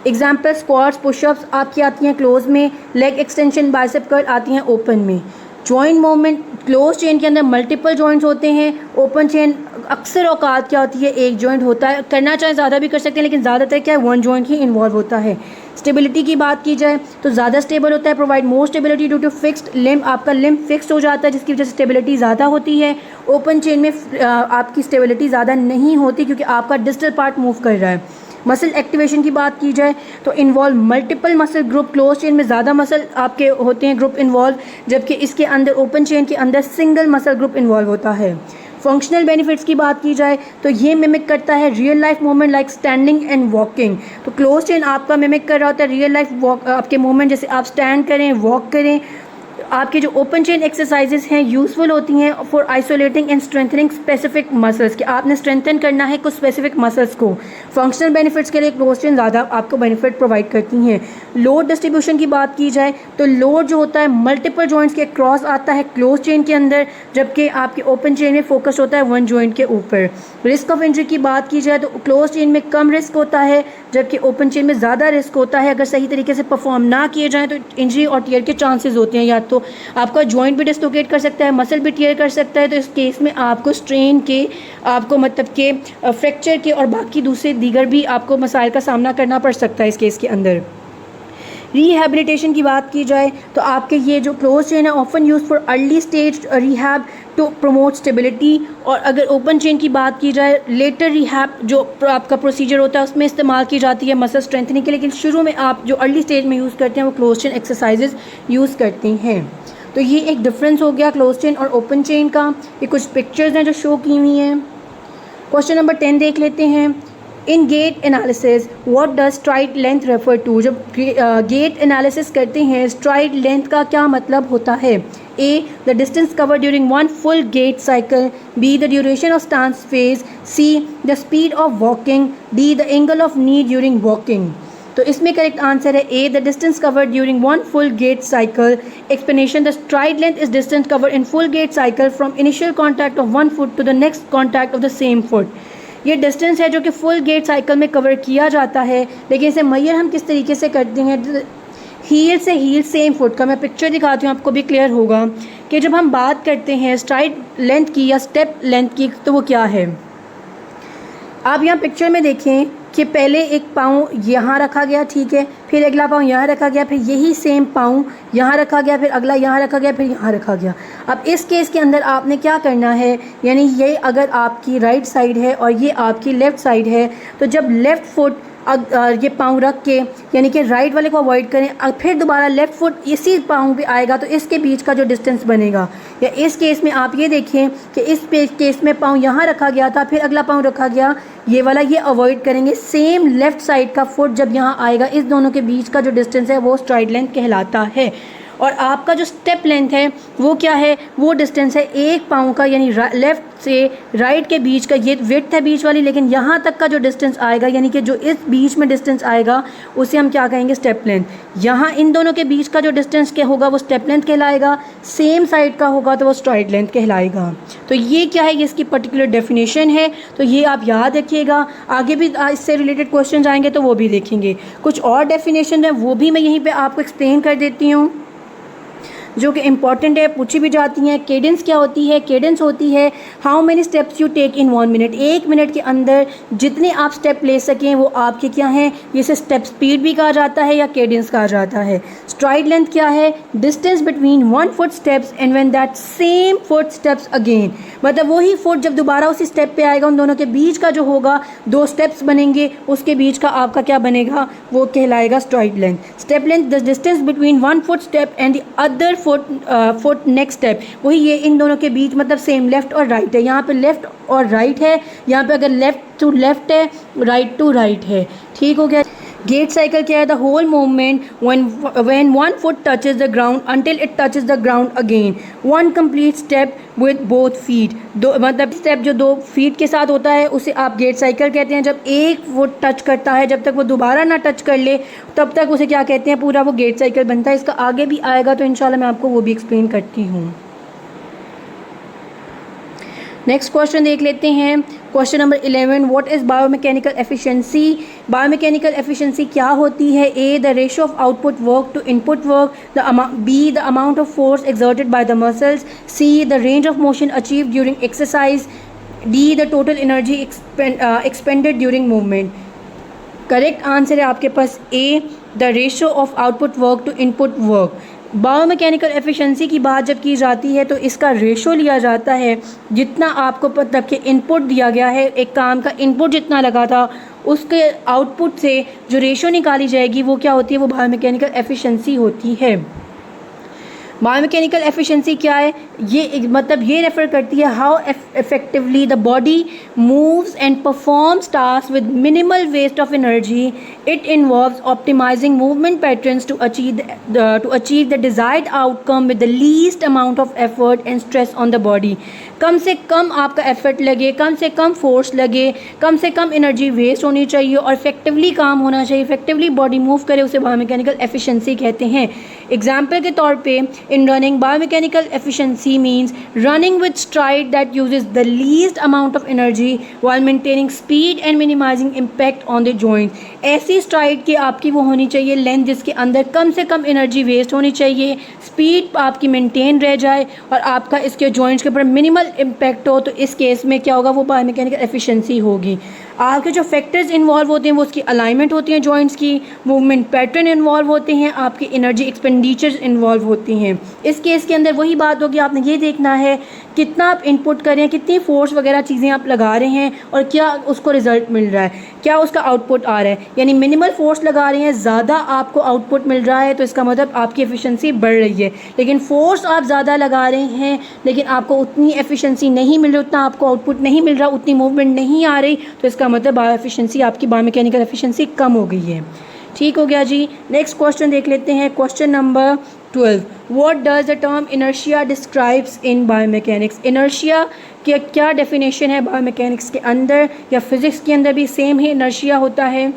Example squats pushups आपकी आती हैं क्लोज में, लेग एक्सटेंशन बाइसेप कर्ल आती हैं ओपन में। जॉइंट मूवमेंट क्लोज चेन के अंदर मल्टीपल जॉइंट्स होते हैं, ओपन चेन अक्सर औकात क्या होती है, एक जॉइंट होता है, करना चाहे ज़्यादा भी कर सकते हैं लेकिन ज़्यादातर क्या है वन जॉइंट ही इन्वॉल्व होता है। स्टेबिलिटी की बात की जाए तो ज़्यादा स्टेबल होता है, provide more stability due to fixed limb, आपका लिम्ब फिक्स्ड हो जाता है जिसकी वजह से स्टेबिलिटी ज़्यादा होती है। ओपन चेन में आपकी स्टेबिलिटी ज़्यादा नहीं होती क्योंकि आपका डिस्टल पार्ट मूव कर रहा है। मसल एक्टिवेशन की बात की जाए तो involve multiple muscle group, close chain में ज़्यादा मसल आपके होते हैं ग्रुप इन्वॉल्व, जबकि इसके अंदर ओपन चेन के अंदर सिंगल मसल ग्रुप इन्वॉल्व होता है। फंक्शनल बेनिफिट्स की बात की जाए तो ये मिमिक करता है real life movement like standing and walking. तो क्लोज चेन आपका मिमिक कर रहा होता है रियल लाइफ वॉक आपके मूवमेंट, जैसे आप स्टैंड करें, वॉक करें। आपके जो ओपन चेन एक्सरसाइजेज हैं यूज़फुल होती हैं for isolating and strengthening specific muscles, कि आपने स्ट्रेंथन करना है कुछ स्पेसिफिक मसल्स को। फंक्शनल बेनिफिट्स के लिए क्लोज चेन ज़्यादा आपको बेनिफिट प्रोवाइड करती हैं। लोड डिस्ट्रीब्यूशन की बात की जाए तो लोड जो होता है मल्टीपल जॉइंट्स के क्रॉस आता है क्लोज चेन के अंदर, जबकि आपके ओपन चेन में फोकस होता है वन जॉइंट के ऊपर। रिस्क ऑफ इंजरी की बात की जाए तो क्लोज चेन में कम रिस्क होता है जबकि ओपन चेन में ज़्यादा रिस्क होता है। अगर सही तरीके से परफॉर्म ना किए जाएँ तो इंजरी और टीयर के चांसेस होते हैं, या तो आपका जॉइंट भी डिस्लोकेट कर सकता है, मसल भी टीयर कर सकता है। तो इस केस में आपको स्ट्रेन के, आपको मतलब के फ्रैक्चर के और बाकी दूसरे दीगर भी आपको मसाइल का सामना करना पड़ सकता है इस केस के अंदर। रिहैबिलिटेशन की बात की जाए तो आपके ये जो क्लोज चेन है often use for early stage rehab to promote stability, और अगर ओपन चेन की बात की जाए लेटर रिहैब जो आपका प्रोसीजर होता है उसमें इस्तेमाल की जाती है मसल स्ट्रेंथनिंग के, लेकिन शुरू में आप जो अर्ली स्टेज में यूज़ करते हैं वो क्लोज चेन एक्सरसाइजेज यूज़ करते हैं। तो ये एक डिफरेंस हो गया क्लोज चेन और ओपन चेन का। ये कुछ पिक्चर्स हैं जो शो की हुई हैं। क्वेश्चन नंबर 10 देख लेते हैं। In gait analysis what does stride length refer to. जब गेट एनालिसिस करते हैं स्ट्राइड लेंथ का क्या मतलब होता है। A the distance cover during one full gait cycle, B the duration of stance phase, C the speed of walking, D the angle of knee during walking. तो इसमें correct answer है A the distance cover during one full gait cycle. Explanation the stride length is distance cover in full gait cycle from initial contact of one foot to the next contact of the same foot. ये distance है जो कि full gait cycle में cover किया जाता है, लेकिन इसे मैयर हम किस तरीके से करते हैं। हील से हील सेम फुट का मैं पिक्चर दिखाती हूँ, आपको भी क्लियर होगा कि जब हम बात करते हैं स्ट्राइड लेंथ की या स्टेप लेंथ की तो वो क्या है। आप यहाँ पिक्चर में देखें कि पहले एक पाँव यहाँ रखा गया, ठीक है, फिर अगला पाँव यहाँ रखा गया, फिर यही सेम पाँव यहाँ रखा गया, फिर अगला यहाँ रखा गया, फिर यहाँ रखा गया। अब इस केस के अंदर आपने क्या करना है, यानी ये अगर आपकी राइट साइड है और ये आपकी लेफ़्ट साइड है, तो जब लेफ़्ट फुट ये पाँव रख के यानी कि राइट वाले को अवॉइड करें, फिर दोबारा लेफ़्ट फुट इसी पाँव पे आएगा तो इसके बीच का जो डिस्टेंस बनेगा, या इस केस में आप ये देखें कि इस केस में पाँव यहाँ रखा गया था, फिर अगला पाँव रखा गया, ये वाला ये अवॉइड करेंगे। सेम लेफ़्ट साइड का फुट जब यहाँ आएगा, इस दोनों के बीच का जो डिस्टेंस है वो स्ट्राइड लेंथ कहलाता है। और आपका जो स्टेप लेंथ है वो क्या है, वो डिस्टेंस है एक पाँव का, यानी लेफ़्ट से राइट के बीच का, ये विड्थ है बीच वाली, लेकिन यहाँ तक का जो डिस्टेंस आएगा यानी कि जो इस बीच में डिस्टेंस आएगा उसे हम क्या कहेंगे, स्टेप लेंथ। यहाँ इन दोनों के बीच का जो डिस्टेंस क्या होगा वो स्टेप लेंथ कहलाएगा, सेम साइड का होगा तो वो स्ट्राइड लेंथ कहलाएगा। तो ये क्या है, ये इसकी पर्टिकुलर डेफिनेशन है, तो ये आप याद रखिएगा। आगे भी इससे रिलेटेड क्वेश्चन आएंगे तो वो भी देखेंगे। कुछ और डेफिनेशन है वो भी मैं यहीं पर आपको एक्सप्लेन कर देती हूँ जो कि इम्पॉर्टेंट है, पूछी भी जाती हैं। केडेंस क्या होती है, केडेंस होती है how many steps you take in 1 minute, 1 minute के अंदर जितने आप स्टेप ले सकें वो आपके क्या हैं, जिसे स्टेप स्पीड भी कहा जाता है या केडेंस कहा जाता है। स्ट्राइड लेंथ क्या है, distance between 1 foot steps and when that same foot steps again, मतलब वही फुट जब दोबारा उसी स्टेप पे आएगा, उन दोनों के बीच का जो होगा 2 स्टेप्स बनेंगे, उसके बीच का आपका क्या बनेगा, वो कहलाएगा STRIDE length. Step length the distance between 1 foot step and the other foot next step, वही ये इन दोनों के बीच, मतलब सेम लेफ़्ट और राइट है। यहाँ पे लेफ़्ट और राइट है, यहाँ पे अगर लेफ़्ट टू लेफ़्ट है, राइट टू राइट है। ठीक हो गया। गेट साइकिल क्या है? The whole movement when one foot touches the ground until it touches the ground again. One complete step with both feet. दो मतलब स्टेप जो 2 फीट के साथ होता है उसे आप गेट साइकिल कहते हैं. जब एक फुट टच करता है, जब तक वो दोबारा ना टच कर ले तब तक उसे क्या कहते हैं? पूरा वो गेट साइकिल बनता है. इसका आगे भी आएगा तो इंशाल्लाह मैं आपको वो भी एक्सप्लेन करती हूँ. नेक्स्ट क्वेश्चन देख लेते हैं. Question number 11. What is biomechanical efficiency? Biomechanical efficiency क्या होती है? A, the ratio of output work to input work. B, the amount of force exerted by the muscles. C, the range of motion achieve during exercise. D, the total energy expended during movement. Correct answer है आपके पास A, the ratio of output work to input work. Biomechanical efficiency की बात जब की जाती है तो इसका रेशो लिया जाता है जितना आपको मतलब कि इनपुट दिया गया है, एक काम का इनपुट जितना लगा था उसके आउटपुट से जो रेशो निकाली जाएगी वो क्या होती है? वो बायोमैकेनिकल एफिशिएंसी होती है. बायोमैकेनिकल एफिशिएंसी क्या है? ये मतलब ये रेफ़र करती है how effectively the body moves and performs task with minimal waste of energy. It involves optimising movement patterns to achieve the desired outcome with the least amount of effort and stress on the body. कम से कम आपका effort लगे, कम से कम force लगे, कम से कम energy waste होनी चाहिए और इफेक्टिवली काम होना चाहिए, इफेक्टिवली बॉडी मूव करे, उसे बायोमैकेनिकल एफिशिएंसी कहते हैं. एग्जाम्पल के तौर पे in running biomechanical efficiency means running with stride that uses the least amount of energy while maintaining speed and minimising impact on the joint. ऐसी स्ट्राइड की आपकी वो होनी चाहिए लेंथ जिसके अंदर कम से कम एनर्जी वेस्ट होनी चाहिए, स्पीड आपकी मेंटेन रह जाए और आपका इसके जॉइंट्स के ऊपर मिनिमल इम्पैक्ट हो. तो इस केस में क्या होगा? वो बायोमैकेनिकल एफिशिएंसी होगी. आपके जो फैक्टर्स इन्वॉल्व होते हैं वो उसकी अलाइनमेंट होती हैं जॉइंट्स की, मूवमेंट पैटर्न इन्वॉल्व होते हैं, आपकी एनर्जी एक्सपेंडिचर्स इन्वॉल्व होती हैं. इस केस के अंदर वही बात होगी, आपने ये देखना है कितना आप इनपुट करें, कितनी फोर्स वगैरह चीज़ें आप लगा रहे हैं और क्या उसको रिजल्ट मिल रहा है, क्या उसका आउटपुट आ रहा है. यानी मिनिमल फोर्स लगा रहे हैं, ज़्यादा आपको आउटपुट मिल रहा है तो इसका मतलब आपकी एफिशिएंसी बढ़ रही है. लेकिन फोर्स आप ज़्यादा लगा रहे हैं लेकिन आपको उतनी एफिशिएंसी नहीं मिल रही, उतना आपको आउटपुट नहीं मिल रहा, उतनी मूवमेंट नहीं आ रही, तो इसका मतलब बायो एफिशिएंसी आपकी बायोमैकेनिकल एफिशिएंसी कम हो गई है. ठीक हो गया जी. नेक्स्ट क्वेश्चन देख लेते हैं. Question number 12. What does the term inertia describes in biomechanics? Inertia की क्या डेफिनेशन है बायोमैकेनिक्स के अंदर या फिज़िक्स के अंदर भी सेम ही इनर्शिया होता है.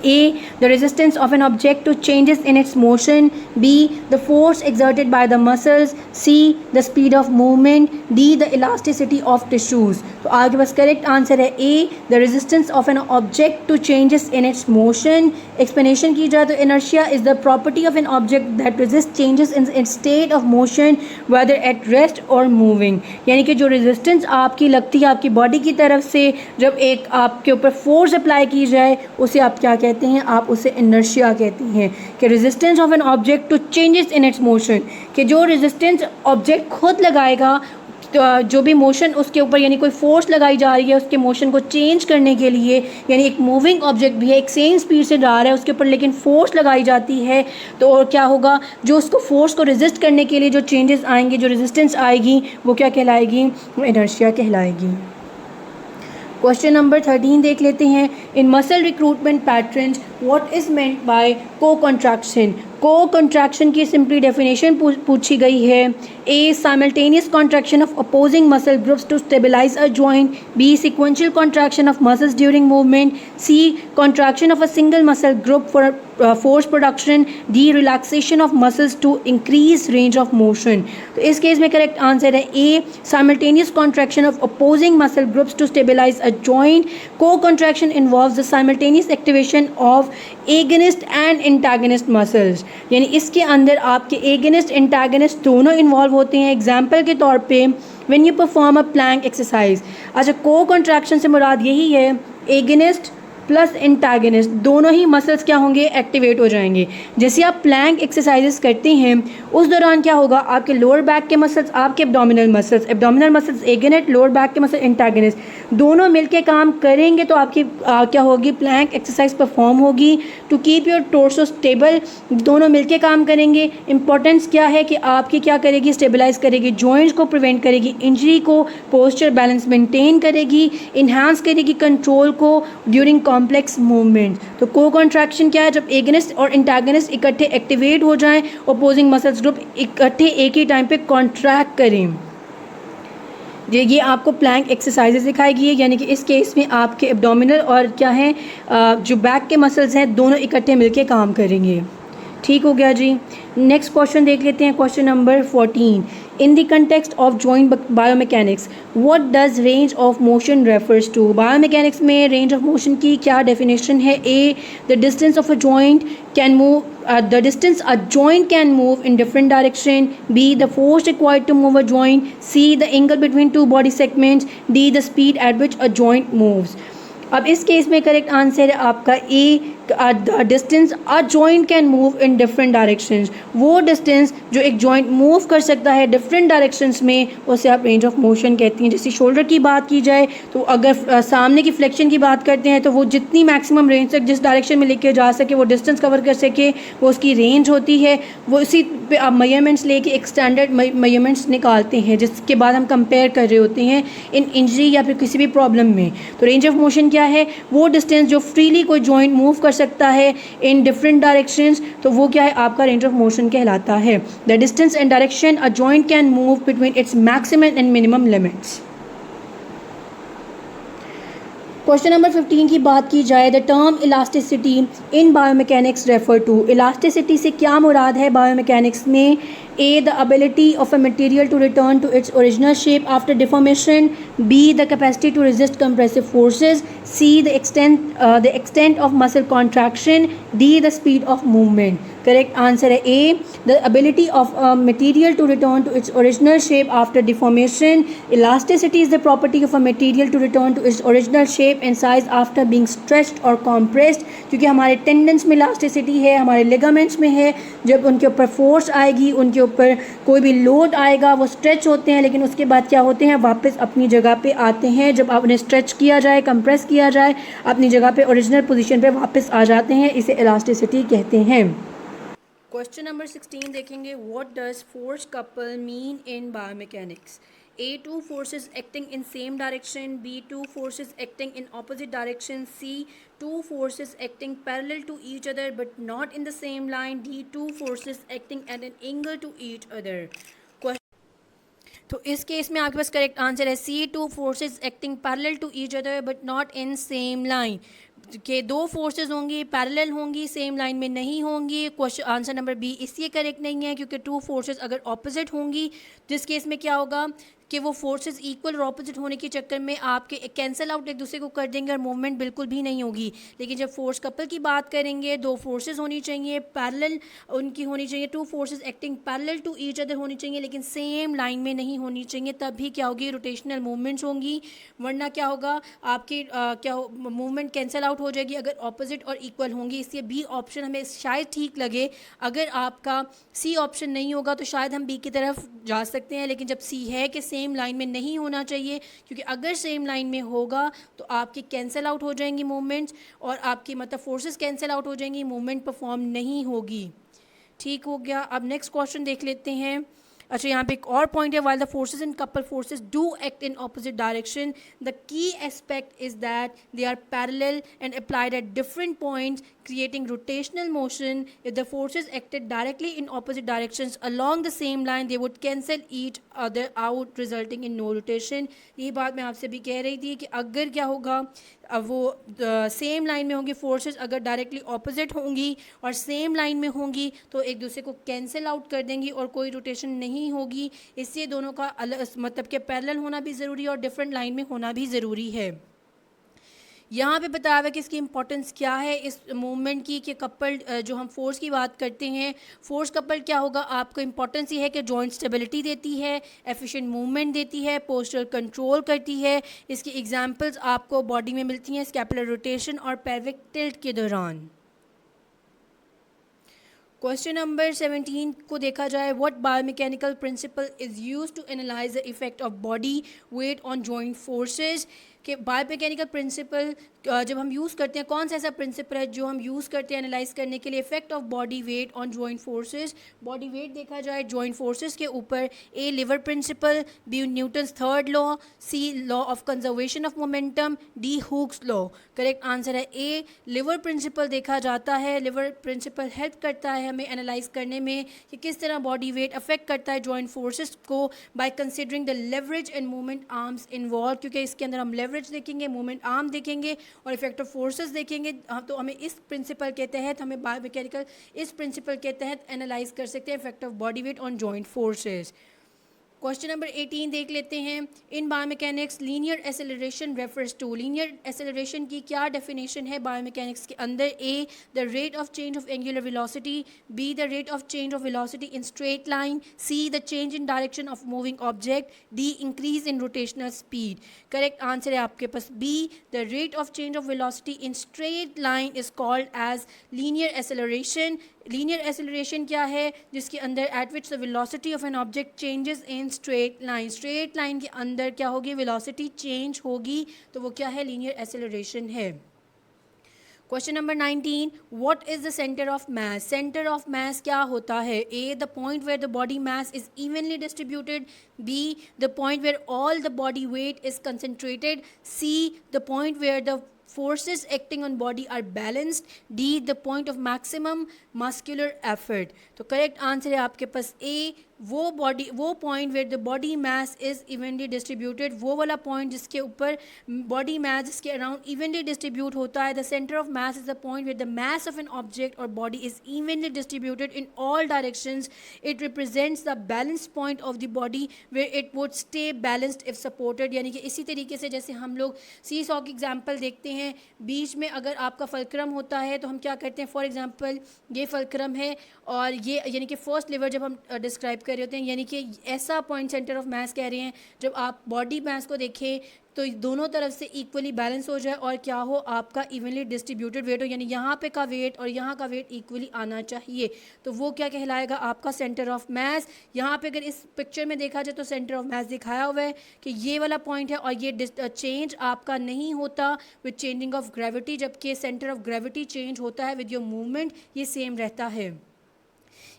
A, the resistance of an object to changes in its motion. B, the force exerted by the muscles. C, the speed of movement. D, the elasticity of tissues. तो आगे बस correct answer है A, the resistance of an object to changes in its motion. Explanation की जाए तो inertia is the property of an object that resists changes in its state of motion whether at rest or moving. यानी कि जो resistance आपकी लगती है आपकी बॉडी की तरफ से जब एक आपके ऊपर फोर्स अप्लाई की जाए उसे आप क्या कहते हैं? आप उसे इनर्शिया कहते हैं. कि resistance of an object to changes in its motion, कि जो रेजिस्टेंस ऑब्जेक्ट खुद लगाएगा तो जो भी मोशन उसके ऊपर यानी कोई फोर्स लगाई जा रही है उसके मोशन को चेंज करने के लिए, यानी एक मूविंग ऑब्जेक्ट भी है, एक सेम स्पीड से जा रहा है उसके ऊपर लेकिन फोर्स लगाई जाती है तो और क्या होगा? जो उसको फोर्स को रेजिस्ट करने के लिए जो चेंजेस आएंगे, जो रेजिस्टेंस आएगी वो क्या कहलाएगी? वो इनर्शिया कहलाएगी. क्वेश्चन नंबर 13 देख लेते हैं. In muscle recruitment patterns what is meant by co contraction. Co contraction की सिंपली डेफिनेशन पूछी गई है. A, simultaneous contraction of opposing muscle groups to stabilise a joint. B, sequential contraction of muscles during movement. C, contraction of a single muscle group for force production. D, relaxation of muscles to increase range of motion. तो इस case में correct answer है A, simultaneous contraction of opposing muscle groups to stabilise a joint. Co contraction involves the simultaneous activation of agonist and antagonist muscles. यानी इसके अंदर आपके agonist antagonist दोनों involve होते हैं. एग्जाम्पल के तौर पे when you perform a plank exercise. अच्छा, को कॉन्ट्रैक्शन से मुराद यही है एगनिस्ट प्लस एंटागनिस्ट दोनों ही मसल्स क्या होंगे? एक्टिवेट हो जाएंगे. जैसे आप प्लैंक एक्सरसाइजेस करते हैं उस दौरान क्या होगा? आपके लोअर बैक के मसल्स, आपके abdominal muscles agonist, lower back के मसल एंटागनिस्ट दोनों मिलके काम करेंगे तो आपकी क्या होगी? प्लैंक एक्सरसाइज परफॉर्म होगी. To keep your torso stable दोनों मिलके काम करेंगे. इंपॉर्टेंस क्या है कि आपकी क्या करेगी? स्टेबलाइज करेगी, जॉइंट्स को प्रिवेंट करेगी, इंजरी को, पोस्चर बैलेंस मेंटेन करेगी, इन्हांस करेगी कंट्रोल को ड्यूरिंग कॉम्प्लेक्स मूवमेंट। तो को कॉन्ट्रैक्शन क्या है? जब एगनिस्ट और इंटैगनिस्ट इकट्ठे एक्टिवेट हो जाएं, अपोजिंग मसल्स ग्रुप इकट्ठे एक ही टाइम पे कॉन्ट्रैक्ट करें। ये आपको प्लैंक एक्सरसाइजेज दिखाएगी, यानी कि इस केस में आपके एब्डोमिनल और क्या है जो बैक के मसल्स हैं दोनों इकट्ठे मिलके काम करेंगे। ठीक हो गया जी। नेक्स्ट क्वेश्चन देख लेते हैं, question number 14। In the context of joint biomechanics what does range of motion refers to? Biomechanics में रेंज ऑफ मोशन की क्या डेफिनेशन है? A, the distance of a joint can move the distance a joint can move in different direction. B, the force required to move a joint. C, the angle between two body segments. D, the speed at which a joint moves. अब इस case में correct answer है आपका A, the distance a joint can move in different directions. वो distance जो एक joint move कर सकता है डिफरेंट डायरेक्शंस में, उसे आप रेंज ऑफ मोशन कहती हैं। जैसे शोल्डर की बात की जाए तो अगर सामने की फ्लेक्शन की बात करते हैं तो वो जितनी मैक्सिमम रेंज तक जिस डायरेक्शन में लेके जा सके, वो डिस्टेंस कवर कर सके, वो उसकी रेंज होती है। वो उसी पे आप मेजरमेंट्स लेके एक स्टैंडर्ड मेजरमेंट्स निकालते हैं, जिसके बाद हम कंपेयर कर रहे होते हैं इन इंजरी या फिर किसी भी प्रॉब्लम में। तो रेंज ऑफ मोशन क्या है? वो डिस्टेंस जो फ्रीली कोई जॉइंट मूव कर सकता है इन डिफरेंट डायरेक्शंस, तो वो क्या है? आपका रेंज ऑफ मोशन कहलाता है। The distance and direction a joint can move between its maximum and minimum limits. Question number 15 की बात की जाए, the term elasticity in biomechanics refer to. Elasticity से क्या मुराद है बायोमैकेनिक्स में? A, the ability of a material to return to its original shape after deformation. B, the capacity to resist compressive forces. C, the extent of muscle contraction. D, the speed of movement. Correct answer है A, the ability of a material to return to its original shape after deformation. Elasticity is the property of a material to return to its original shape and size after being stretched और compressed. क्योंकि हमारे tendons में elasticity है, हमारे ligaments में है। जब उनके ऊपर फोर्स आएगी, उनके ऊपर कोई भी लोड आएगा, वो स्ट्रेच होते हैं, लेकिन उसके बाद क्या होते हैं? वापस अपनी जगह पे आते हैं। जब आप उन्हें स्ट्रेच किया जाए, कंप्रेस किया जाए, अपनी जगह पे ओरिजिनल पोजीशन पे वापस आ जाते हैं। इसे इलास्टिसिटी कहते हैं। क्वेश्चन नंबर 16 देखेंगे, what does force couple mean in biomechanics? A, two forces acting in same direction. B, two forces acting in opposite direction. C, two forces acting parallel to each other but not in the same line. D, two forces acting at an angle to each other. तो इस case में आपके पास correct answer है C, two forces acting parallel to each other but not in same line. के दो forces होंगी, parallel होंगी, सेम लाइन में नहीं होंगी। क्वेश्चन आंसर नंबर बी इसलिए करेक्ट नहीं है क्योंकि टू फोर्सेस अगर ऑपोजिट होंगी तो इस केस में क्या होगा कि वो फोर्सेस इक्वल और ऑपोजिट होने के चक्कर में आपके कैंसिल आउट एक दूसरे को कर देंगे और मूवमेंट बिल्कुल भी नहीं होगी। लेकिन जब फोर्स कपल की बात करेंगे, दो फोर्सेस होनी चाहिए, पैरेलल उनकी होनी चाहिए, two forces acting parallel to each other होनी चाहिए, लेकिन सेम लाइन में नहीं होनी चाहिए, तभी क्या होगी? रोटेशनल मूवमेंट्स होंगी। वरना क्या होगा? आपकी क्या मूवमेंट कैंसिल आउट हो जाएगी अगर ऑपोजिट और इक्वल होंगी। इसलिए बी ऑप्शन हमें शायद ठीक लगे। अगर आपका सी ऑप्शन नहीं होगा तो शायद हम बी की तरफ जा सकते हैं, लेकिन जब सी है कि सेम लाइन में नहीं होना चाहिए, क्योंकि अगर सेम लाइन में होगा तो आपकी कैंसिल आउट हो जाएंगी मूवमेंट्स और आपकी मतलब फोर्सेस कैंसिल आउट हो जाएंगी, मूवमेंट परफॉर्म नहीं होगी। ठीक हो गया। अब नेक्स्ट क्वेश्चन देख लेते हैं। अच्छा, यहाँ पे एक और पॉइंट है, while the forces in couple forces do act in opposite direction, the key aspect is that they are parallel and applied at different points, creating rotational motion. If the forces acted directly in opposite directions along the same line, they would cancel each other out, resulting in no rotation. यही बात मैं आपसे भी कह रही थी कि अगर क्या होगा, अब वो सेम लाइन में होंगी, फोर्सेस अगर डायरेक्टली ऑपोजिट होंगी और सेम लाइन में होंगी तो एक दूसरे को कैंसिल आउट कर देंगी और कोई रोटेशन नहीं होगी। इससे दोनों का अलग मतलब कि पैरेलल होना भी ज़रूरी है और डिफरेंट लाइन में होना भी ज़रूरी है। यहाँ पे बताया हुआ है कि इसकी इंपॉर्टेंस क्या है इस मूवमेंट की, कि कपल्ड जो हम फोर्स की बात करते हैं, फोर्स कपल्ड क्या होगा? आपको इंपॉर्टेंस ये है कि जॉइंट स्टेबिलिटी देती है, एफिशिएंट मूवमेंट देती है, पोस्चर कंट्रोल करती है। इसकी एग्जांपल्स आपको बॉडी में मिलती हैं स्कैपुलर रोटेशन और पेल्विक टिल्ट के दौरान। क्वेश्चन नंबर 17 को देखा जाए, what biomechanical principle is used to analyse the effect of body weight on joint forces. कि बायोमैकेनिकल प्रिंसिपल जब हम यूज़ करते हैं, कौन सा ऐसा प्रिंसिपल है जो हम यूज़ करते हैं एनालाइज करने के लिए? Effect of body weight on joint forces. Body weight देखा जाए जॉइंट फोर्सेस के ऊपर। A lever principle, B Newton's third law, C law of conservation of momentum, D Hooke's law. Correct answer है ए लिवर प्रिंसिपल देखा जाता है। Liver principal help करता है हमें एनालाइज करने में कि किस तरह बॉडी वेट अफेक्ट करता है जॉइंट फोर्सेस को, by considering the leverage and movement arms involve, क्योंकि इसके अंदर हम लेवरेज देखेंगे, मूवमेंट आर्म देखेंगे और इफेक्ट ऑफ फोर्सेस देखेंगे। तो हमें इस प्रिंसिपल के तहत, हमें बायोमैकेनिकल इस प्रिंसिपल के तहत एनालाइज कर सकते हैं effect of body weight on joint forces. Question number 18 देख लेते हैं। In biomechanics linear acceleration refers to. Linear acceleration की क्या डेफिनेशन है बायोमैकेनिक्स के अंदर? A the rate of change of angular velocity, B the rate of change of velocity in straight line, C the change in direction of moving object, D increase in rotational speed. Correct answer है आपके पास B the rate of change of velocity in straight line is called as linear acceleration. Linear acceleration क्या है? जिसके अंदर at which the velocity of an object changes in straight line. Straight line के अंदर क्या होगी? वेलोसिटी चेंज होगी, तो वो क्या है? लीनियर एसेलरेशन है। Question number 19, what is the centre of mass? Centre of mass क्या होता है? A the point where the body mass is evenly distributed, B the point where all the body weight is concentrated, C the point where the forces acting on body are balanced, D the point of maximum muscular effort। तो correct answer है आपके पास A वो point where the body mass is evenly distributed, वो वाला point जिसके ऊपर body mass जिसके अराउंड इवनली डिस्ट्रीब्यूट होता है। The centre of mass is the point where the mass of an object और body is evenly distributed in all directions. It represents the balance point of the body where it would stay balanced if supported. यानी कि इसी तरीके से जैसे हम लोग सी saw की एग्जाम्पल देखते हैं, बीच में अगर आपका फलक्रम होता है तो हम क्या करते हैं? फॉर एग्जांपल ये फलक्रम है और ये यानी कि फर्स्ट लिवर जब हम डिस्क्राइब कर रहे होते हैं, यानी कि ऐसा पॉइंट सेंटर ऑफ मास कह रहे हैं जब आप बॉडी मास को देखें तो दोनों तरफ से इक्वली बैलेंस हो जाए और क्या हो? आपका इवनली डिस्ट्रीब्यूटेड वेट हो, यानी यहाँ पे का वेट और यहाँ का वेट इक्वली आना चाहिए, तो वो क्या कहलाएगा? आपका सेंटर ऑफ मास। यहाँ पे अगर इस पिक्चर में देखा जाए तो सेंटर ऑफ मास दिखाया हुआ है कि ये वाला पॉइंट है और ये चेंज आपका नहीं होता विद चेंजिंग ऑफ ग्रेविटी, जबकि सेंटर ऑफ ग्रेविटी चेंज होता है विद योर मूवमेंट, ये सेम रहता है।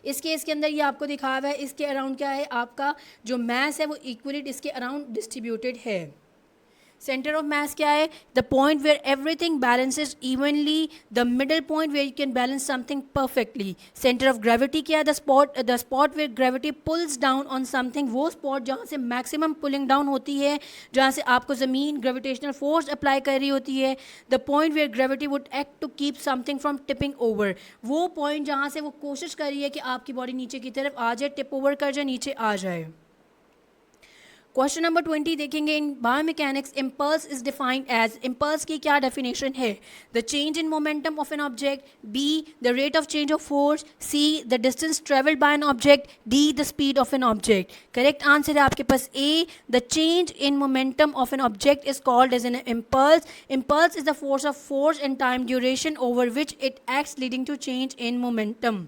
इस केस के अंदर ये आपको दिखाया हुआ है, इसके अराउंड क्या है? आपका जो मास है वो इक्वली इसके अराउंड डिस्ट्रीब्यूटेड है। सेंटर ऑफ मास क्या है? The point where everything balances evenly, the middle point where you can balance something perfectly. Centre of gravity क्या है? The spot where gravity pulls down on something, वो spot जहाँ से maximum pulling down होती है, जहाँ से आपको ज़मीन ग्रेविटेशनल फोर्स अप्लाई कर रही होती है। The point where gravity would act to keep something from tipping over, वो पॉइंट जहाँ से वो कोशिश कर रही है कि आपकी बॉडी नीचे की तरफ आ जाए, टिप ओवर कर जाए, नीचे आ जाए। क्वेश्चन नंबर 20 देखेंगे। In biomechanics impulse is defined as, impulse की क्या डेफिनेशन है? The change in momentum of an object, B the rate of change of force, C the distance travelled by an object, D the speed of an object. Correct answer है आपके पास A the change in momentum of an object is called as an impulse. Impulse is the force and time duration over which it acts leading to change in momentum.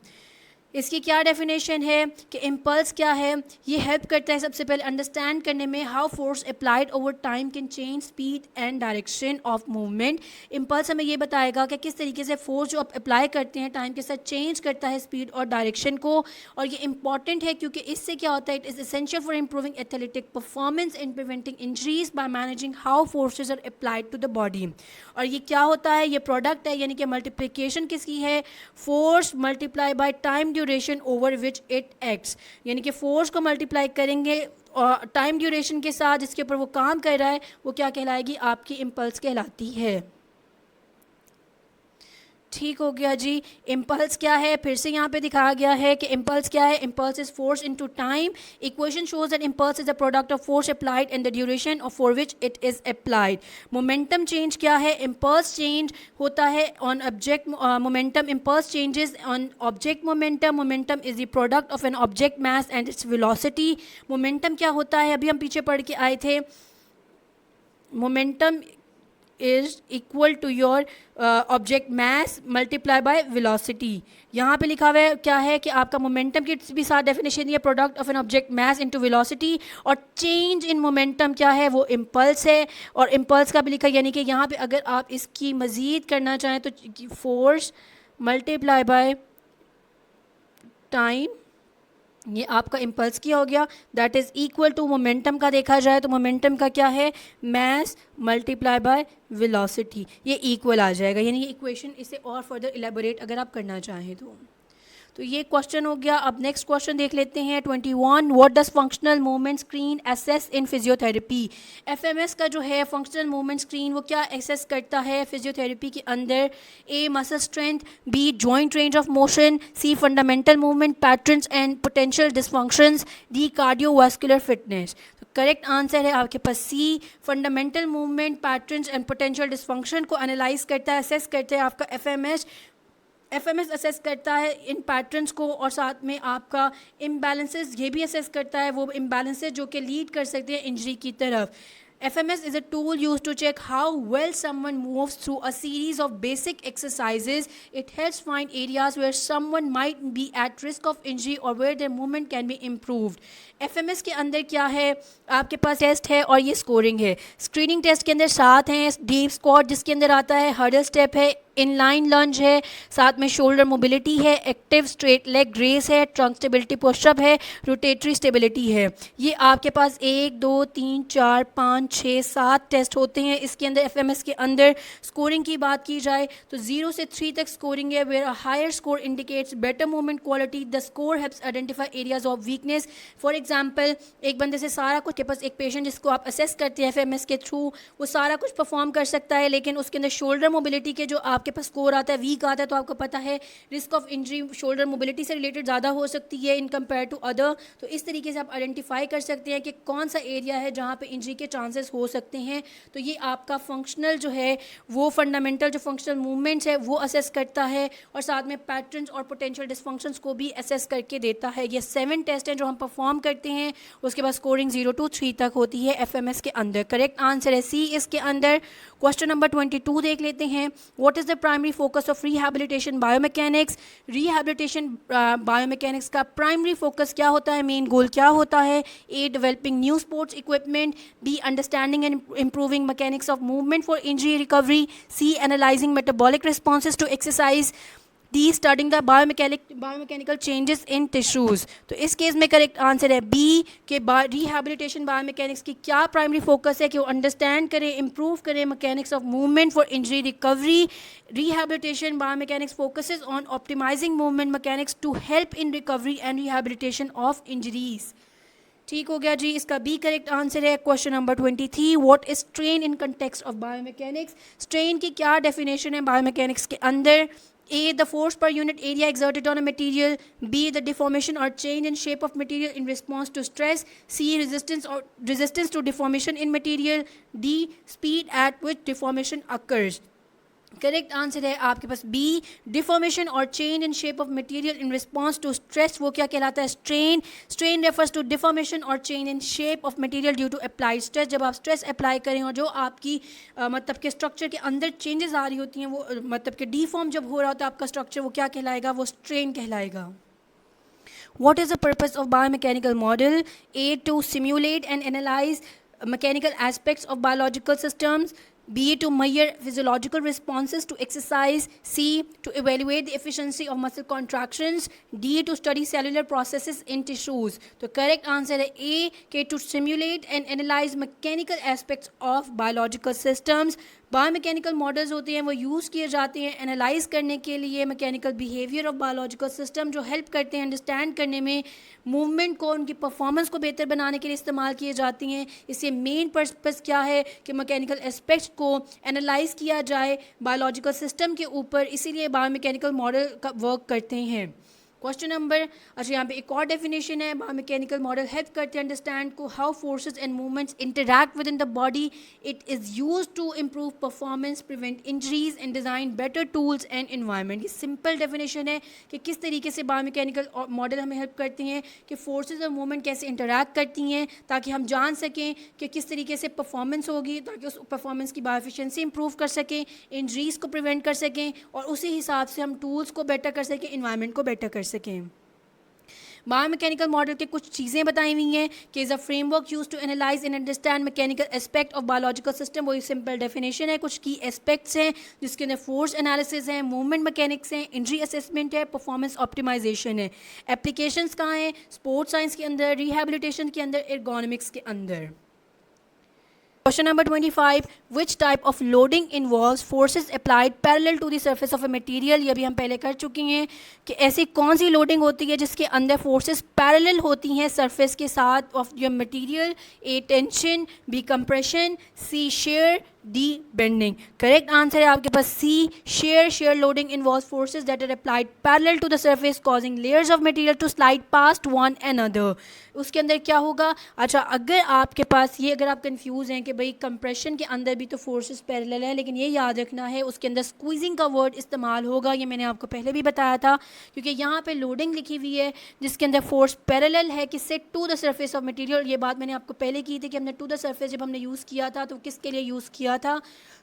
इसकी क्या definition है कि impulse क्या है? ये help करता है सबसे पहले अंडरस्टैंड करने में how force applied over time can change speed and direction of movement. Impulse हमें ये बताएगा कि किस तरीके से फोर्स जो आप अप्लाई करते हैं टाइम के साथ चेंज करता है स्पीड और डायरेक्शन को, और ये इंपॉर्टेंट है क्योंकि इससे क्या होता है? It is essential for improving athletic performance and preventing injuries by managing how forces are applied to the body. और ये क्या होता है? ये प्रोडक्ट है, यानी कि मल्टीप्लिकेशन किसकी है? Force multiply by time duration over which it acts, यानी कि फोर्स को मल्टीप्लाई करेंगे और टाइम ड्यूरेशन के साथ जिसके ऊपर वो काम कर रहा है वो क्या कहलाएगी? आपकी इम्पल्स कहलाती है। ठीक हो गया जी। इम्पल्स क्या है? फिर से यहाँ पे दिखाया गया है कि इम्पल्स क्या है? Impulse is force into time. Equation shows that impulse is the product of force applied and the duration of for which it is applied. Momentum change क्या है? इम्पल्स चेंज होता है on object momentum. Impulse changes on object momentum. Momentum is the product of an object mass and its velocity. Momentum क्या होता है? अभी हम पीछे पढ़ के आए थे। Momentum is equal to your object mass multiply by velocity. यहाँ पे लिखा हुआ है क्या है कि आपका मोमेंटम की भी साथ डेफिनेशन है, product of an object mass into velocity, और चेंज इन मोमेंटम क्या है, वो इम्पल्स है, और इम्पल्स का भी लिखा है, यानी कि यहाँ पे अगर आप इसकी मज़ीद करना चाहें तो फोर्स मल्टीप्लाई बाय टाइम, ये आपका इम्पल्स किया हो गया, that is equal to momentum का देखा जाए तो मोमेंटम का क्या है, मास मल्टीप्लाई बाय वेलोसिटी, ये इक्वल आ जाएगा। यानी ये इक्वेशन इसे और फर्दर इलेबोरेट अगर आप करना चाहें तो ये क्वेश्चन हो गया। अब नेक्स्ट क्वेश्चन देख लेते हैं 21, what does functional movement screen assess in physiotherapy. FMS का जो है फंक्शनल मूवमेंट स्क्रीन वो क्या एसेस करता है फिजियोथेरेपी के अंदर, A muscle strength, B joint range of motion, C fundamental movement patterns and potential dysfunctions, D cardiovascular fitness. तो करेक्ट आंसर है आपके पास C, fundamental movement patterns and potential dysfunction को एनालाइज करता है, असेस करता है आपका एफएमएस असेस करता है इन पैटर्न्स को, और साथ में आपका इम्बैलेंसेस ये भी असेस करता है, वो इम्बैलेंसेस जो कि लीड कर सकते हैं इंजरी की तरफ। FMS is a tool used to check how well someone moves through a series of basic exercises. It helps find areas where someone might be at risk of injury or where their movement can be improved. FMS के अंदर क्या है, आपके पास test है और ये scoring है। Screening test के अंदर 7 हैं, डीप स्क्वाट जिसके अंदर आता है, हर्डल स्टेप है, इनलाइन लंज है, साथ में शोल्डर मोबिलिटी है, एक्टिव स्ट्रेट लेग रेस है, ट्रंक स्टेबिलिटी पुशअप है, रोटेटरी स्टेबिलिटी है। ये आपके पास 1 2 3 4 5 6 7 टेस्ट होते हैं इसके अंदर। एफएमएस के अंदर स्कोरिंग की बात की जाए तो 0 से 3 तक स्कोरिंग है, where a higher score indicates better movement quality, the score helps identify areas of weakness. For example एक बंदे से सारा कुछ, के पास एक पेशेंट जिसको आप असेस करते हैं एफएमएस के थ्रू, वो सारा कुछ परफॉर्म कर सकता है, लेकिन उसके अंदर शोल्डर मोबिलिटी के जो आपके पास स्कोर आता है वीक आता है, तो आपको पता है risk of injury shoulder mobility से रिलेटेड ज़्यादा हो सकती है इन कंपेयर टू अदर। तो इस तरीके से आप आइडेंटिफाई कर सकते हैं कि कौन सा एरिया है जहाँ पे इंजरी के चांसेस हो सकते हैं। तो ये आपका फंक्शनल जो है वो फंडामेंटल जो फंक्शनल मूवमेंट्स है वो असेस करता है, और साथ में पैटर्न्स और पोटेंशियल डिसफंक्शंस को भी असेस करके देता है। ये 7 टेस्ट हैं जो हम परफॉर्म करते हैं, उसके बाद स्कोरिंग 0 to 3 तक होती है एफएमएस के अंदर। करेक्ट आंसर है सी इसके अंदर। क्वेश्चन नंबर 22 देख लेते हैं, what is the primary focus of rehabilitation biomechanics. Rehabilitation biomechanics का प्राइमरी फोकस क्या होता है, मेन गोल क्या होता है। A developing new sports equipment, be understanding and improving mechanics of movement for injury recovery, C analyzing metabolic responses to exercise, D studying the biomechanical changes in tissues। तो इस case में correct answer है B के rehabilitation biomechanics की क्या primary focus है कि वो अंडरस्टैंड करें, इंप्रूव करें mechanics of movement for injury recovery. Rehabilitation biomechanics focuses on optimising movement mechanics to help in recovery and rehabilitation of injuries. ठीक हो गया जी, इसका बी करेक्ट आंसर है। Question number 23, what is strain in context of biomechanics. Strain की क्या definition है biomechanics के अंदर। A, the force per unit area exerted on a material, B, the deformation or change in shape of material in response to stress, C, resistance to deformation in material, D, speed at which deformation occurs। Correct answer है आपके पास B, deformation और change in shape of material in response to stress, वो क्या कहलाता है, strain. Strain refers to deformation और change in shape of material due to applied stress. जब आप स्ट्रेस अप्लाई करें और जो आपकी मतलब के स्ट्रक्चर के अंदर चेंजेस आ रही होती हैं, वो मतलब के डिफॉर्म जब हो रहा होता है आपका स्ट्रक्चर, वो क्या कहलाएगा, वो स्ट्रेन कहलाएगा। What is the purpose of biomechanical model? A, to simulate and analyze mechanical aspects of biological systems, B, to measure physiological responses to exercise, C, to evaluate the efficiency of muscle contractions, D, to study cellular processes in tissues। तो correct answer है A के to simulate and analyze mechanical aspects of biological systems। Biomechanical models होते हैं वो use किए जाते हैं analyse करने के लिए mechanical behaviour of biological system, जो हेल्प करते हैं अंडरस्टैंड करने में, मूवमेंट को, उनकी परफॉर्मेंस को बेहतर बनाने के लिए इस्तेमाल किए जाती हैं। इससे मेन पर्पस क्या है कि मैकेनिकल एस्पेक्ट्स को एनालाइज किया जाए बायोलॉजिकल सिस्टम के ऊपर, इसीलिए बायोमैकेनिकल मॉडल का वर्क करते हैं। क्वेश्चन नंबर, अच्छा यहाँ पे एक और डेफिनेशन है, बायोमैकेनिकल मॉडल हेल्प करते हैं अंडरस्टैंड को how forces and movements interact within the body, it is use to improve performance, prevent injuries and design better tools and environment. ये सिंपल डेफिनेशन है कि किस तरीके से बायोमैकेनिकल मॉडल हमें हेल्प करते हैं कि फोर्सेज और मूवमेंट कैसे इंटरैक्ट करती हैं, ताकि हम जान सकें कि किस तरीके से परफॉर्मेंस होगी, ताकि उस परफॉर्मेंस की बायो एफिशिएंसी इंप्रूव कर सकें, इंजरीज को प्रिवेंट कर सकें और उसी हिसाब से हम टूल्स को बेटर कर सकें, इन्वायरमेंट को बेटर कर सकें। बायोमैकेनिकल मॉडल के कुछ चीज़ें बताई हुई हैं कि is a framework use to analyse and understand mechanical aspect of biological system. वही सिंपल डेफिनेशन है, कुछ की एस्पेक्ट्स हैं जिसके अंदर फोर्स एनालिसिस है, मूवमेंट मैकेनिक्स हैं, इंजरी असेसमेंट है, परफॉर्मेंस ऑप्टिमाइजेशन है। एप्लीकेशंस कहाँ हैं? स्पोर्ट्स साइंस के अंदर, रिहैबिलिटेशन के अंदर, एर्गोनॉमिक्स के अंदर। Question number 25, which type of loading involves forces applied parallel to the surface of a material? ये भी हम पहले कर चुके हैं कि ऐसी कौन सी लोडिंग होती है जिसके अंदर फोर्सेस पैरेलल होती हैं सरफेस के साथ of your material. A tension, B compression, C shear, D bending. Correct answer है आपके पास C shear loading involve forces that are applied parallel to the surface causing layers of material to slide past one another. उसके अंदर क्या होगा? अच्छा, अगर आपके पास ये, अगर आप कंफ्यूज हैं कि भाई कंप्रेशन के अंदर भी तो फोर्सेस पैरेलल है, लेकिन ये याद रखना है उसके अंदर स्क्वीजिंग का वर्ड इस्तेमाल होगा, ये मैंने आपको पहले भी बताया था, क्योंकि यहाँ पे लोडिंग लिखी हुई है जिसके अंदर फोर्स पैरेलल है किससे? To the surface of material. ये बात मैंने आपको पहले की थी कि हमने टू द सरफेस जब हमने यूज़ किया था तो किसके लिए यूज़ किया था।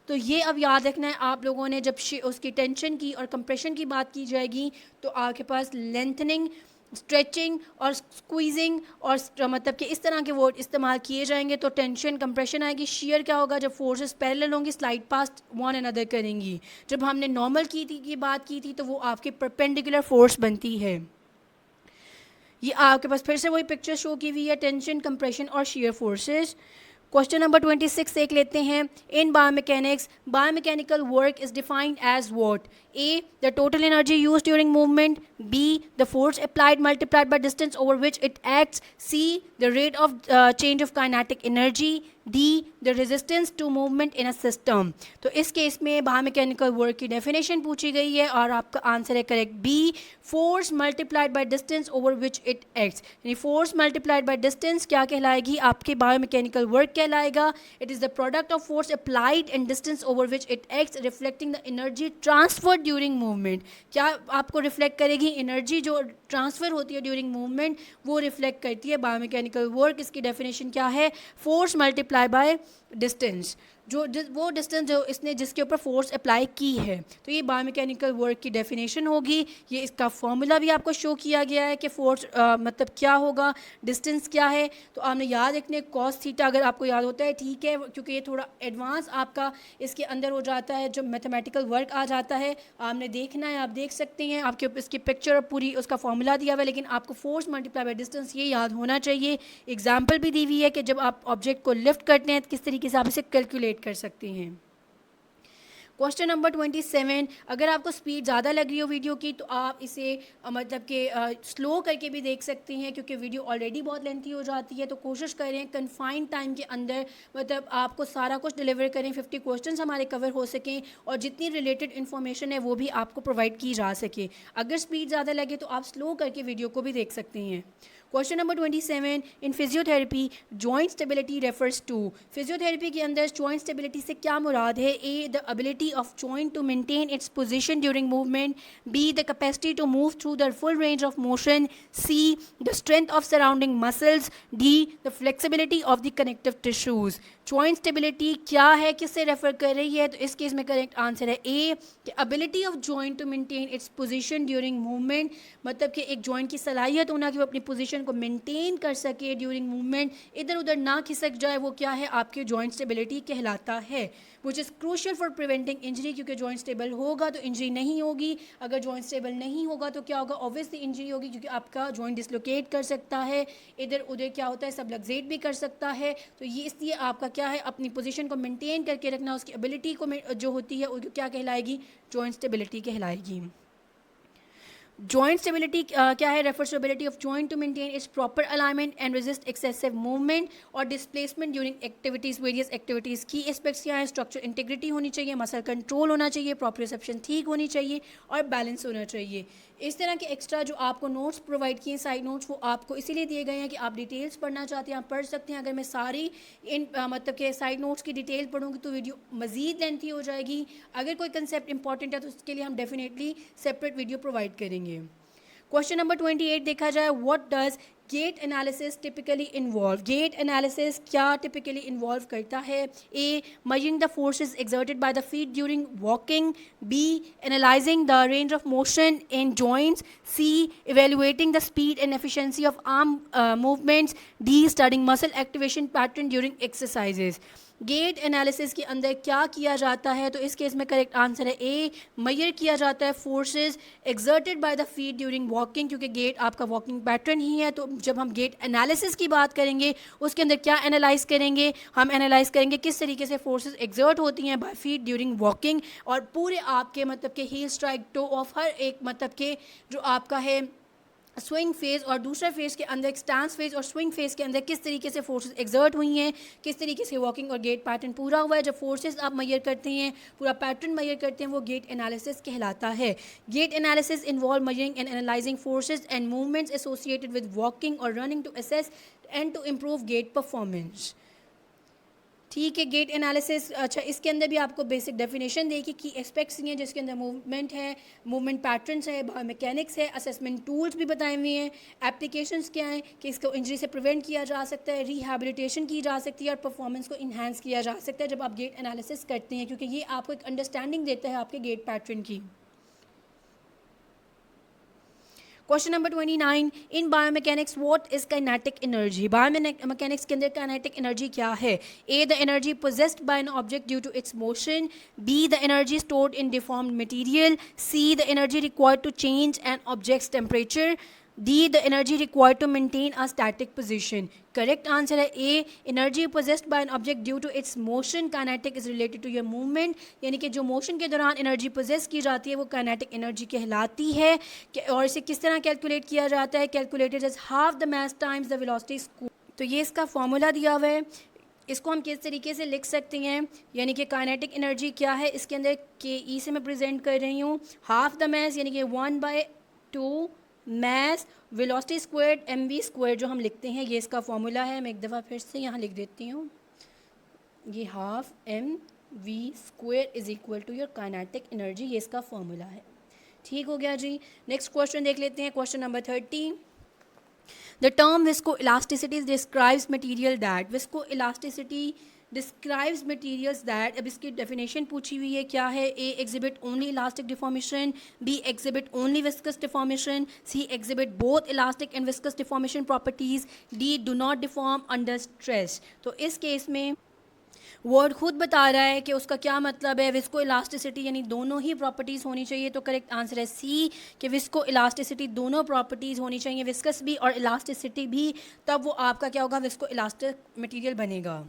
तो ये अब याद रखना है आप लोगों ने, जब उसकी टेंशन की और कंप्रेशन की बात की जाएगी तो आपके पास लेंथनिंग, स्ट्रेचिंग और स्क्वीजिंग और मतलब कि इस तरह के वर्ड इस्तेमाल किए जाएंगे। तो टेंशन, कंप्रेशन आएगी। शेयर क्या होगा? जब फोर्सेस पैरेलल होंगी, स्लाइड पास्ट वन अनदर करेंगी। जब हमने नॉर्मल की बात की थी तो वो आपके परपेंडिकुलर फोर्स बनती है। ये आपके पास फिर से वही पिक्चर शो की हुई है, टेंशन, कंप्रेशन और शेयर फोर्सेस। क्वेश्चन नंबर 26 देख लेते हैं। In biomechanics, biomechanical work is defined as what? A, the total energy used during movement, B, the force applied multiplied by distance over which it acts, C, the rate of change of kinetic energy, D, the resistance to movement in a system. तो इस case में biomechanical work की definition पूछी गई है और आपका answer है correct B, force multiplied by distance over which it acts. यानी फोर्स मल्टीप्लाइड बाय डिस्टेंस क्या कहलाएगी? आपके बायोमैकेनिकल वर्क कहलाएगा। It is the product of force applied and distance over which it acts reflecting the energy transfer during movement. क्या आपको reflect करेगी? Energy जो transfer होती है ड्यूरिंग मूवमेंट वो रिफ्लेक्ट करती है बायोमैकेनिकल वर्क। इसकी डेफिनेशन क्या है? फोर्स मल्टीप्लाई बाय डिस्टेंस, वो डिस्टेंस जो इसने जिसके ऊपर फोर्स अप्लाई की है। तो ये बायोमैकेनिकल वर्क की डेफिनेशन होगी। ये इसका फॉर्मूला भी आपको शो किया गया है कि फोर्स मतलब क्या होगा, डिस्टेंस क्या है। तो आपने याद रखने कॉस थीटा, अगर आपको याद होता है ठीक है, क्योंकि ये थोड़ा एडवांस आपका इसके अंदर हो जाता है, जो मैथमेटिकल वर्क आ जाता है। आपने देखना है, आप देख सकते हैं, आपके इसकी पिक्चर पूरी उसका फॉर्मूला दिया हुआ है, लेकिन आपको फोर्स मल्टीप्लाई बाय डिस्टेंस ये याद होना चाहिए। एग्जाम्पल भी दी हुई है कि जब आप ऑब्जेक्ट को लिफ्ट करते हैं तो किस तरीके से आप इसे कैलकुलेट कर सकते हैं। क्वेश्चन नंबर 27, अगर आपको स्पीड ज़्यादा लग रही हो वीडियो की तो आप इसे मतलब कि स्लो करके भी देख सकते हैं, क्योंकि वीडियो ऑलरेडी बहुत लेंथी हो जाती है। तो कोशिश करें कन्फाइंड टाइम के अंदर मतलब आपको सारा कुछ डिलीवर करें, 50 क्वेश्चंस हमारे कवर हो सकें और जितनी रिलेटेड इन्फॉर्मेशन है वो भी आपको प्रोवाइड की जा सके। अगर स्पीड ज़्यादा लगे तो आप स्लो करके वीडियो को भी देख सकते हैं। Question number 27, in physiotherapy joint stability refers to. Physiotherapy के अंदर जॉइंट स्टेबिलिटी से क्या मुराद है? A, the ability of joint to maintain its position during movement, B, the capacity to move through the full range of motion, C, the strength of surrounding muscles, D, the flexibility of the connective tissues। Joint stability क्या है, किससे refer कर रही है? तो इस case में correct answer है A, ability of joint to maintain its position during movement. मतलब कि एक जॉइंट की सलाहियत होना कि वो अपनी पोजीशन को मेंटेन कर सके ड्यूरिंग मूवमेंट, इधर उधर ना खिसक जाए, वो क्या है? आपकी जॉइंट स्टेबिलिटी कहलाता है, which is crucial for preventing injury. क्योंकि जॉइंट स्टेबल होगा तो इंजरी नहीं होगी, अगर जॉइंट स्टेबल नहीं होगा तो क्या होगा? ऑब्वियसली इंजरी होगी, क्योंकि आपका जॉइंट डिसलोकेट कर सकता है, इधर उधर क्या होता है, सबलक्सेट भी कर सकता है। तो ये इसलिए आपका क्या है, अपनी पोजीशन को मेंटेन करके रखना, उसकी एबिलिटी को जो होती है वो क्या कहलाएगी? जॉइंट स्टेबिलिटी कहलाएगी। जॉइंट स्टेबिलिटी क्या है? Refers to ability of joint to maintain its proper alignment and resist excessive movement और displacement during activities, various activities. Key aspects क्या है? स्ट्रक्चर इंटीग्रिटी होनी चाहिए, मसल कंट्रोल होना चाहिए, प्रॉपर रिसेप्शन ठीक होनी चाहिए और बैलेंस होना चाहिए। इस तरह के एक्स्ट्रा जो आपको नोट्स प्रोवाइड किए साइड नोट्स, वो आपको इसीलिए दिए गए हैं कि आप डिटेल्स पढ़ना चाहते हैं, आप पढ़ सकते हैं। अगर मैं सारी इन मतलब के साइड नोट्स की डिटेल पढ़ूँगी तो वीडियो मज़ीद लेंथी हो जाएगी। अगर कोई कंसेप्ट इंपॉर्टेंट है तो उसके लिए हम डेफिनेटली सेपरेट वीडियो प्रोवाइड करेंगे। क्वेश्चन नंबर 28 देखा जाए, what does gait analysis typically involve. Gait analysis क्या टिपिकली इन्वॉल्व करता है? ए, measuring the forces exerted by the feet during walking. B, analyzing the range of motion in joints. C, evaluating the speed and efficiency of arm movements. D, studying muscle activation pattern during exercises. Gait analysis के अंदर क्या किया जाता है? तो इस case में correct answer है ए, मेजर किया जाता है forces exerted by the feet during walking, क्योंकि गेट आपका वॉकिंग पैटर्न ही है। तो जब हम गेट एनालिसिस की बात करेंगे उसके अंदर क्या एनालाइज करेंगे? हम एनालाइज करेंगे किस तरीके से फोर्सेस एक्सर्ट होती हैं बाय फीट ड्यूरिंग वॉकिंग, और पूरे आपके मतलब के हील स्ट्राइक टो ऑफ हर एक मतलब के जो आपका है स्विंग फेज़ और दूसरा फेज़ के अंदर स्टांस फेज़ और स्विंग फेज़ के अंदर किस तरीके से फोर्सेस एक्सर्ट हुई हैं, किस तरीके से वॉकिंग और गेट पैटर्न पूरा हुआ है। जब फोर्सेस आप मेजर करते हैं, पूरा पैटर्न मेजर करते हैं, वो गेट एनालिसिस कहलाता है। Gait analysis involve measuring and analysing forces and movements associated with walking और running to assess and to improve gait performance. ठीक है, गेट एनालिसिस, अच्छा इसके अंदर भी आपको बेसिक डेफिनेशन देखिए की एस्पेक्ट्स हैं जिसके अंदर मूवमेंट है, मूवमेंट पैटर्न्स है, बायोमैकेनिक्स है, असेसमेंट टूल्स भी बताए हुए हैं, एप्लीकेशंस क्या हैं कि इसको इंजरी से प्रिवेंट किया जा सकता है, रिहैबिलिटेशन की जा सकती है और परफॉर्मेंस को इन्हांस किया जा सकता है जब आप गेट एनालिसिस करते हैं, क्योंकि ये आपको एक अंडरस्टैंडिंग देता है आपके गेट पैटर्न की। Question number 29, in biomechanics what is kinetic energy. Biomechanics के अंदर काइनेटिक एनर्जी क्या है? A, the energy possessed by an object due to its motion. B, the energy stored in deformed material. C, the energy required to change an object's temperature. D, the energy required to maintain a static position. Correct answer है A, energy possessed by an object due to its motion. Kinetic is related to your movement, यानी कि जो motion के दौरान energy poses की जाती है वो काइनेटिक एनर्जी कहलाती है। और इसे किस तरह कैलकुलेट किया जाता है? Calculated as half the mass times the velocity square. तो ये इसका फॉर्मूला दिया हुआ है, इसको हम किस तरीके से लिख सकते हैं, यानी कि काइनेटिक एनर्जी क्या है इसके अंदर के ई से मैं प्रेजेंट कर रही हूँ। हाफ द मास यानी कि 1/2 mass velocity squared mv square जो हम लिखते हैं, ये इसका फॉर्मूला है। मैं एक दफ़ा फिर से यहाँ लिख देती हूँ, ये half mv square is equal to your kinetic energy, ये इसका फॉर्मूला है। ठीक हो गया जी। नेक्स्ट क्वेश्चन देख लेते हैं, question number 30। The term viscoelasticity describes material that. Viscoelasticity describes materials that, अब इसकी डेफिनेशन पूछी हुई है क्या है? A, exhibit only elastic deformation. B, exhibit only viscous deformation. C, exhibit both elastic and viscous deformation properties. D, do not deform under stress. तो इस case में वर्ड खुद बता रहा है कि उसका क्या मतलब है। विस्को इलास्टिसिटी यानी दोनों ही प्रॉपर्टीज़ होनी चाहिए, तो करेक्ट आंसर है सी कि विस्को इलास्टिसिटी दोनों प्रॉपर्टीज़ होनी चाहिए, विस्कस भी और इलास्टिसिटी भी, तब वो आपका क्या होगा? विस्को इलास्टिक मटीरियल बनेगा।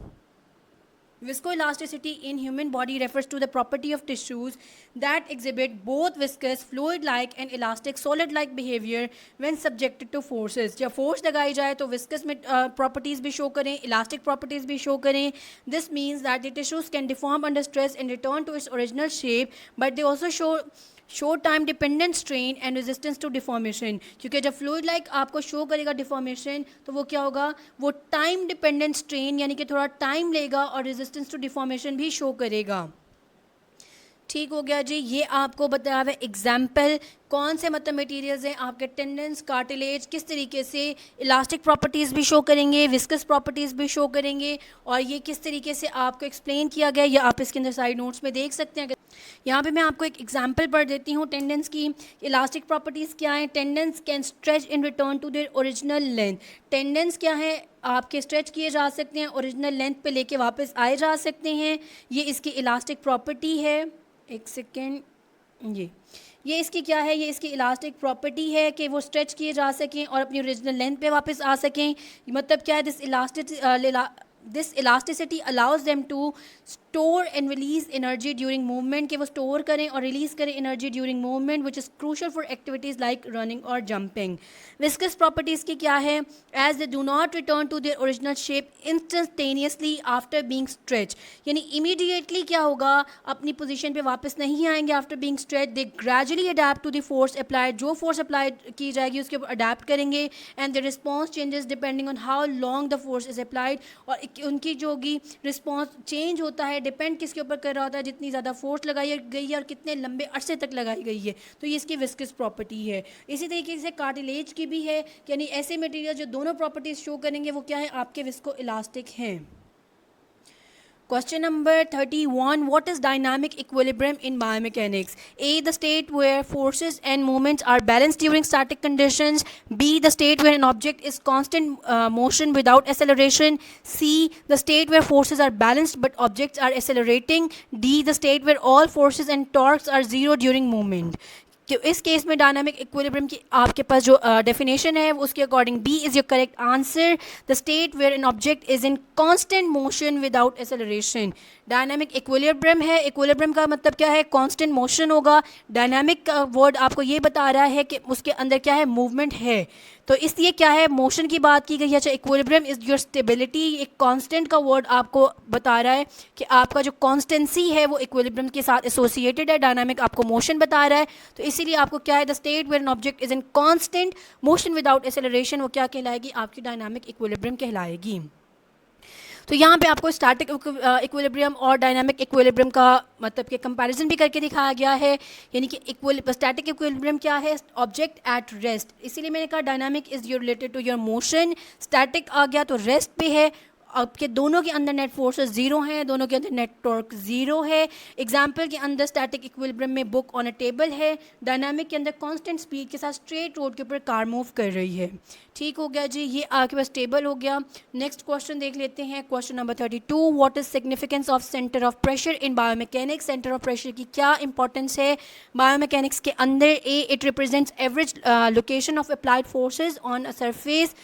Viscoelasticity in human body refers to the property of tissues that exhibit both viscous, fluid-like and elastic, solid-like behavior when subjected to forces. जब force लगाई जाए तो viscous properties भी show करें, elastic properties भी show करें. This means that the tissues can deform under stress and return to its original shape, but they also show time dependent strain and resistance to deformation, क्योंकि जब fluid like आपको show करेगा deformation तो वो क्या होगा? वो टाइम डिपेंडेंट स्ट्रेन यानी कि थोड़ा टाइम लेगा और रेजिस्टेंस टू डिफॉर्मेशन भी शो करेगा। ठीक हो गया जी। ये आपको बताया हुआ एग्जाम्पल कौन से मतलब मटेरियल्स हैं आपके टेंडेंस, कार्टिलेज, किस तरीके से इलास्टिक प्रॉपर्टीज़ भी शो करेंगे, विस्कस प्रॉपर्टीज़ भी शो करेंगे, और ये किस तरीके से आपको एक्सप्लेन किया गया ये आप इसके अंदर साइड नोट्स में देख सकते हैं। यहाँ पे मैं आपको एक एग्जांपल पढ़ देती हूँ टेंडेंस की। इलास्टिक प्रॉपर्टीज़ क्या हैं? Tendons can stretch and return to their original length. Tendons क्या है? आपके स्ट्रेच किए जा सकते हैं, ओरिजिनल लेंथ पे लेके वापस आए जा सकते हैं, ये इसकी इलास्टिक प्रॉपर्टी है। एक सेकेंड, ये इसकी क्या है? ये इसकी इलास्टिक प्रॉपर्टी है कि वो स्ट्रेच किए जा सकें और अपनी ओरिजिनल लेंथ पे वापस आ सकें। मतलब क्या है? This elasticity allows them to store and release energy during movement, कि वो स्टोर करें और रिलीज करें energy during movement, which is crucial for activities like running और जंपिंग। विस्कस प्रॉपर्टीज़ की क्या है? As they do not return to their original shape instantaneously after being stretch, यानी इमीडिएटली क्या होगा, अपनी पोजीशन पे वापस नहीं आएंगे after being stretch, they gradually adapt to the force applied, जो फोर्स अप्लाइड की जाएगी उसके ऊपर अडेप्ट करेंगे, and the response changes depending on how long the force is applied, और उनकी जो होगी रिस्पॉन्स चेंज होता है, डिपेंड किसके ऊपर कर रहा होता है, जितनी ज़्यादा फोर्स लगाई गई है और कितने लंबे अरसे तक लगाई गई है, तो ये इसकी विस्कस प्रॉपर्टी है। इसी तरीके से कार्टिलेज की भी है, यानी ऐसे मटेरियल जो दोनों प्रॉपर्टीज शो करेंगे वो क्या है, आपके विस्को इलास्टिक हैं। Question number 31. What is dynamic equilibrium in biomechanics? A. The state where forces and moments are balanced during static conditions. B. The state where an object is constant motion without acceleration. C. The state where forces are balanced but objects are accelerating. D. The state where all forces and torques are zero during movement. कि इस case में dynamic equilibrium की आपके पास जो definition है उसके according B is your correct answer, the state where an object is in constant motion without acceleration. Dynamic equilibrium है, equilibrium का मतलब क्या है, कांस्टेंट मोशन होगा। डायनामिक का वर्ड आपको ये बता रहा है कि उसके अंदर क्या है, मूवमेंट है, तो इसलिए क्या है, मोशन की बात की गई है। अच्छा, इक्विलिब्रियम इज़ योर स्टेबिलिटी, एक कांस्टेंट का वर्ड आपको बता रहा है कि आपका जो कॉन्स्टेंसी है वो इक्विलिब्रियम के साथ एसोसिएटेड है। डायनामिक आपको मोशन बता रहा है, तो इसीलिए आपको क्या है, the state where an object is in constant motion without acceleration, वो क्या कहलाएगी, आपकी डायनामिक इक्विलिब्रियम कहलाएगी। तो यहाँ पे आपको स्टैटिक इक्विलिब्रियम और डायनामिक इक्विलिब्रियम का मतलब कि कंपैरिजन भी करके दिखाया गया है, यानी कि स्टैटिक इक्विलिब्रियम क्या है, ऑब्जेक्ट एट रेस्ट, इसीलिए मैंने कहा dynamic is your related to your motion, static आ गया तो रेस्ट पे है। आपके दोनों के अंदर नेट फोर्सेस जीरो हैं, दोनों के अंदर नेट टॉर्क जीरो है। एग्जाम्पल के अंदर स्टैटिक इक्विलिब्रियम में बुक ऑन अ टेबल है, डायनामिक के अंदर कांस्टेंट स्पीड के साथ स्ट्रेट रोड के ऊपर कार मूव कर रही है। ठीक हो गया जी, ये आपके पास टेबल हो गया। नेक्स्ट क्वेश्चन देख लेते हैं, question number 32। What is significance of centre of pressure in biomechanics? Centre of pressure की क्या इंपॉर्टेंस है बायोमैकेनिक्स के अंदर? A, it represents average location of applied forces on a surface.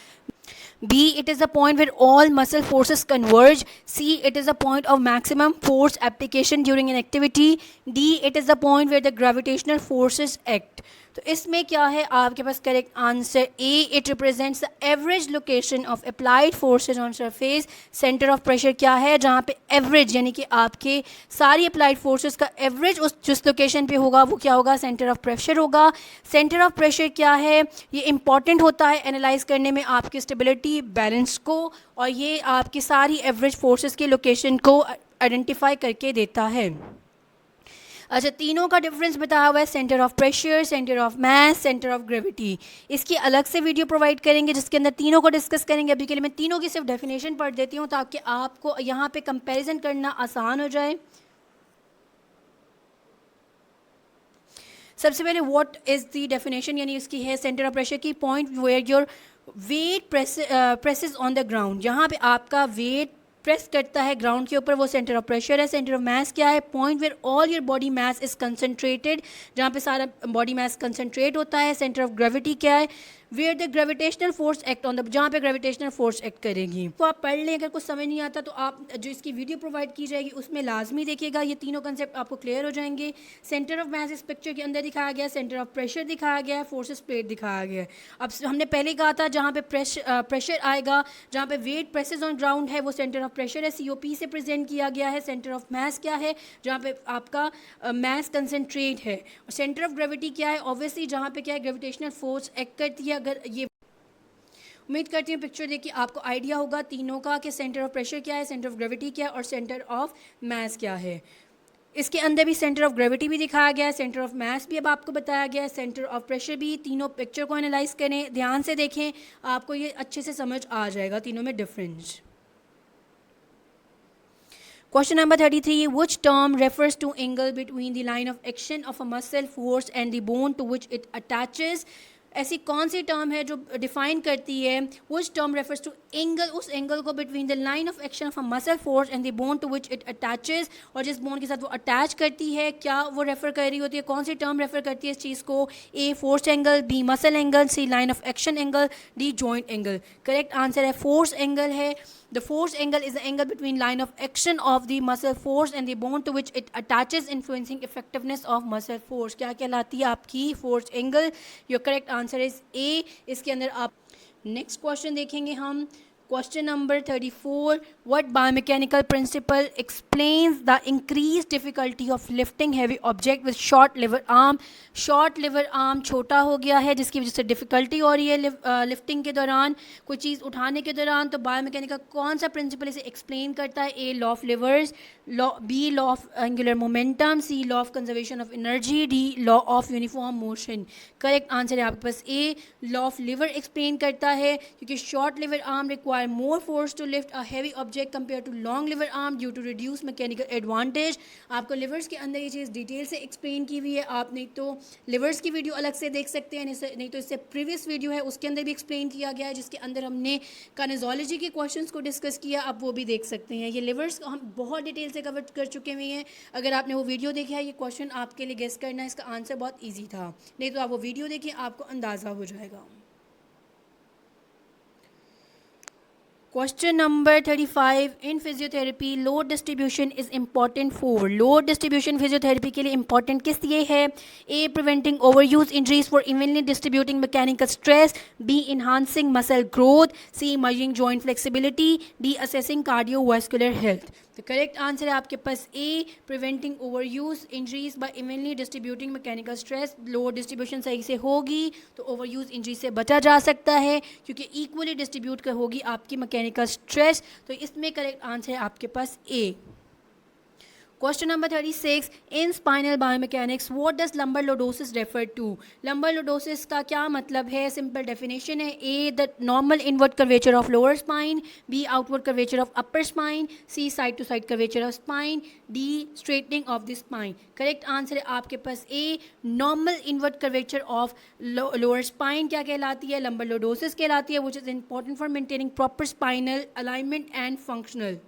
B, it is the point where all muscle forces converge. C, it is the point of maximum force application during an activity. D, it is the point where the gravitational forces act. तो इसमें क्या है आपके पास correct answer A, it represents the average location of applied forces on surface. Centre of pressure क्या है, जहाँ पे एवरेज यानी कि आपके सारी अप्लाइड फोर्सेज का एवरेज उस जिस लोकेशन पे होगा वो क्या होगा, सेंटर ऑफ प्रेशर होगा। सेंटर ऑफ प्रेशर क्या है, ये इंपॉर्टेंट होता है एनालाइज करने में आपकी स्टेबिलिटी बैलेंस को, और ये आपकी सारी एवरेज फोर्सेज की लोकेशन को आइडेंटिफाई करके देता है। अच्छा, तीनों का डिफरेंस बताया हुआ है, centre of pressure, centre of mass, centre of gravity. इसकी अलग से वीडियो प्रोवाइड करेंगे जिसके अंदर तीनों को डिस्कस करेंगे। अभी के लिए मैं तीनों की सिर्फ डेफिनेशन पढ़ देती हूँ ताकि आपको यहाँ पे कंपैरिजन करना आसान हो जाए। सबसे पहले व्हाट इज़ द डेफिनेशन, यानी इसकी है सेंटर ऑफ प्रेशर की, point where your weight presses on the ground, जहाँ पे आपका वेट प्रेस करता है ग्राउंड के ऊपर, वो सेंटर ऑफ प्रेशर है। सेंटर ऑफ मास क्या है, point where all your body mass is concentrated, जहाँ पे सारा बॉडी मास कंसनट्रेट होता है। सेंटर ऑफ ग्रेविटी क्या है, where the gravitational force act on the, जहाँ पे ग्रेविटेशनल फोर्स एक्ट करेगी। तो आप पढ़ लें, अगर कुछ समझ नहीं आता तो आप जो इसकी वीडियो प्रोवाइड की जाएगी उसमें लाजमी देखिएगा, ये तीनों कंसेप्ट आपको क्लियर हो जाएंगे। सेंटर ऑफ मास इस पिक्चर के अंदर दिखाया गया, सेंटर ऑफ प्रेशर दिखाया गया, फोर्सेस प्लेट दिखाया गया। अब हमने पहले कहा था जहाँ पे प्रेशर आएगा, जहाँ पे वेट प्रेसेस ऑन ग्राउंड है, वो सेंटर ऑफ प्रेशर है, COP से प्रेजेंट किया गया है। सेंटर ऑफ मास क्या है, जहाँ पे आपका मास कंसनट्रेट है। और सेंटर ऑफ ग्रेविटी क्या है, ऑब्वियसली जहाँ पे क्या है, ग्रेविटेशनल फोर्स एक्ट करती है। अगर ये उम्मीद करती हूँ पिक्चर देख के आपको आइडिया होगा तीनों का कि सेंटर ऑफ प्रेशर क्या है, सेंटर ऑफ ग्रेविटी क्या है और सेंटर ऑफ मास क्या है। इसके अंदर भी सेंटर ऑफ ग्रेविटी भी दिखाया गया है, सेंटर ऑफ मास भी अब आपको बताया गया है, सेंटर ऑफ प्रेशर भी। तीनों पिक्चर को एनालाइज करें, ध्यान से देखें, आपको ये अच्छे से समझ आ जाएगा तीनों में difference. Question number 33. Which term refers to angle between the line of action of a muscle force and the bone to which it attaches? ऐसी कौन सी टर्म है जो डिफाइन करती है which term refers to angle, उस angle को between the line of action of a muscle force and the bone to which it attaches, और जिस बोन के साथ वो अटैच करती है, क्या वो रेफर कर रही होती है, कौन सी टर्म रेफर करती है इस चीज़ को? A, force angle, B, muscle angle, C, line of action angle, D, joint angle. Correct answer है फोर्स एंगल है। The force angle is the angle between line of action of the muscle force and the bone to which it attaches, influencing effectiveness of muscle force. क्या कहलाती है आपकी force angle? Your correct answer is A. इसके अंदर आप next question देखेंगे हम. Question number 34. What biomechanical principle explains the increased difficulty of lifting heavy object with short lever arm? Short lever arm छोटा हो गया है जिसकी वजह से डिफ़िकल्टी हो रही है लिफ्टिंग के दौरान, कोई चीज़ उठाने के दौरान. तो बायोमैकेनिकल कौन सा प्रिंसिपल इसे एक्सप्लेन करता है? A law of levers, B law of angular momentum, C law of conservation of energy, D law of uniform motion. Correct answer है आपके पास A, law of lever explain करता है, क्योंकि short lever arm require more force to lift a heavy object compared to long liver arm due to reduced mechanical advantage. आपको levers के अंदर ये चीज़ डिटेल से एक्सप्लेन की हुई है. आप नहीं तो लिवर्स की वीडियो अलग से देख सकते हैं, नहीं तो इससे प्रीवियस वीडियो है उसके अंदर भी एक्सप्लेन किया गया है जिसके अंदर हमने काइनेजोलॉजी के क्वेश्चंस को डिस्कस किया. आप वो भी देख सकते हैं. ये लिवर्स हम बहुत डिटेल से कवर कर चुके हुए हैं. अगर आपने वो वीडियो देखा है, ये क्वेश्चन आपके लिए गेस करना है इसका आंसर बहुत ईजी था. नहीं तो आप वो वीडियो देखिए, आपको अंदाज़ा हो जाएगा. Question number 35. In physiotherapy, load distribution is important for. Load distribution physiotherapy के लिए important किस लिए है? A. Preventing overuse injuries for evenly distributing mechanical stress. B. Enhancing muscle growth. C. Measuring joint flexibility. D. Assessing cardiovascular health. The correct answer है आपके पास A. Preventing overuse injuries by evenly distributing mechanical stress. Load distribution सही से होगी तो overuse injury से बचा जा सकता है, क्योंकि equally distribute कर होगी आपकी mechanical stress. तो इसमें correct answer है आपके पास A. Question number 36. In spinal biomechanics, what does lumbar lordosis refer to? Lumbar lordosis का क्या मतलब है? Simple definition है. A. The normal inward curvature of lower spine. B. Outward curvature of upper spine. C. Side to side curvature of spine. D. Straightening of the spine. Correct answer है आपके पास A. Normal inward curvature of lower spine क्या कहलाती है? Lumbar lordosis कहलाती है, which is important for maintaining proper spinal alignment and functional.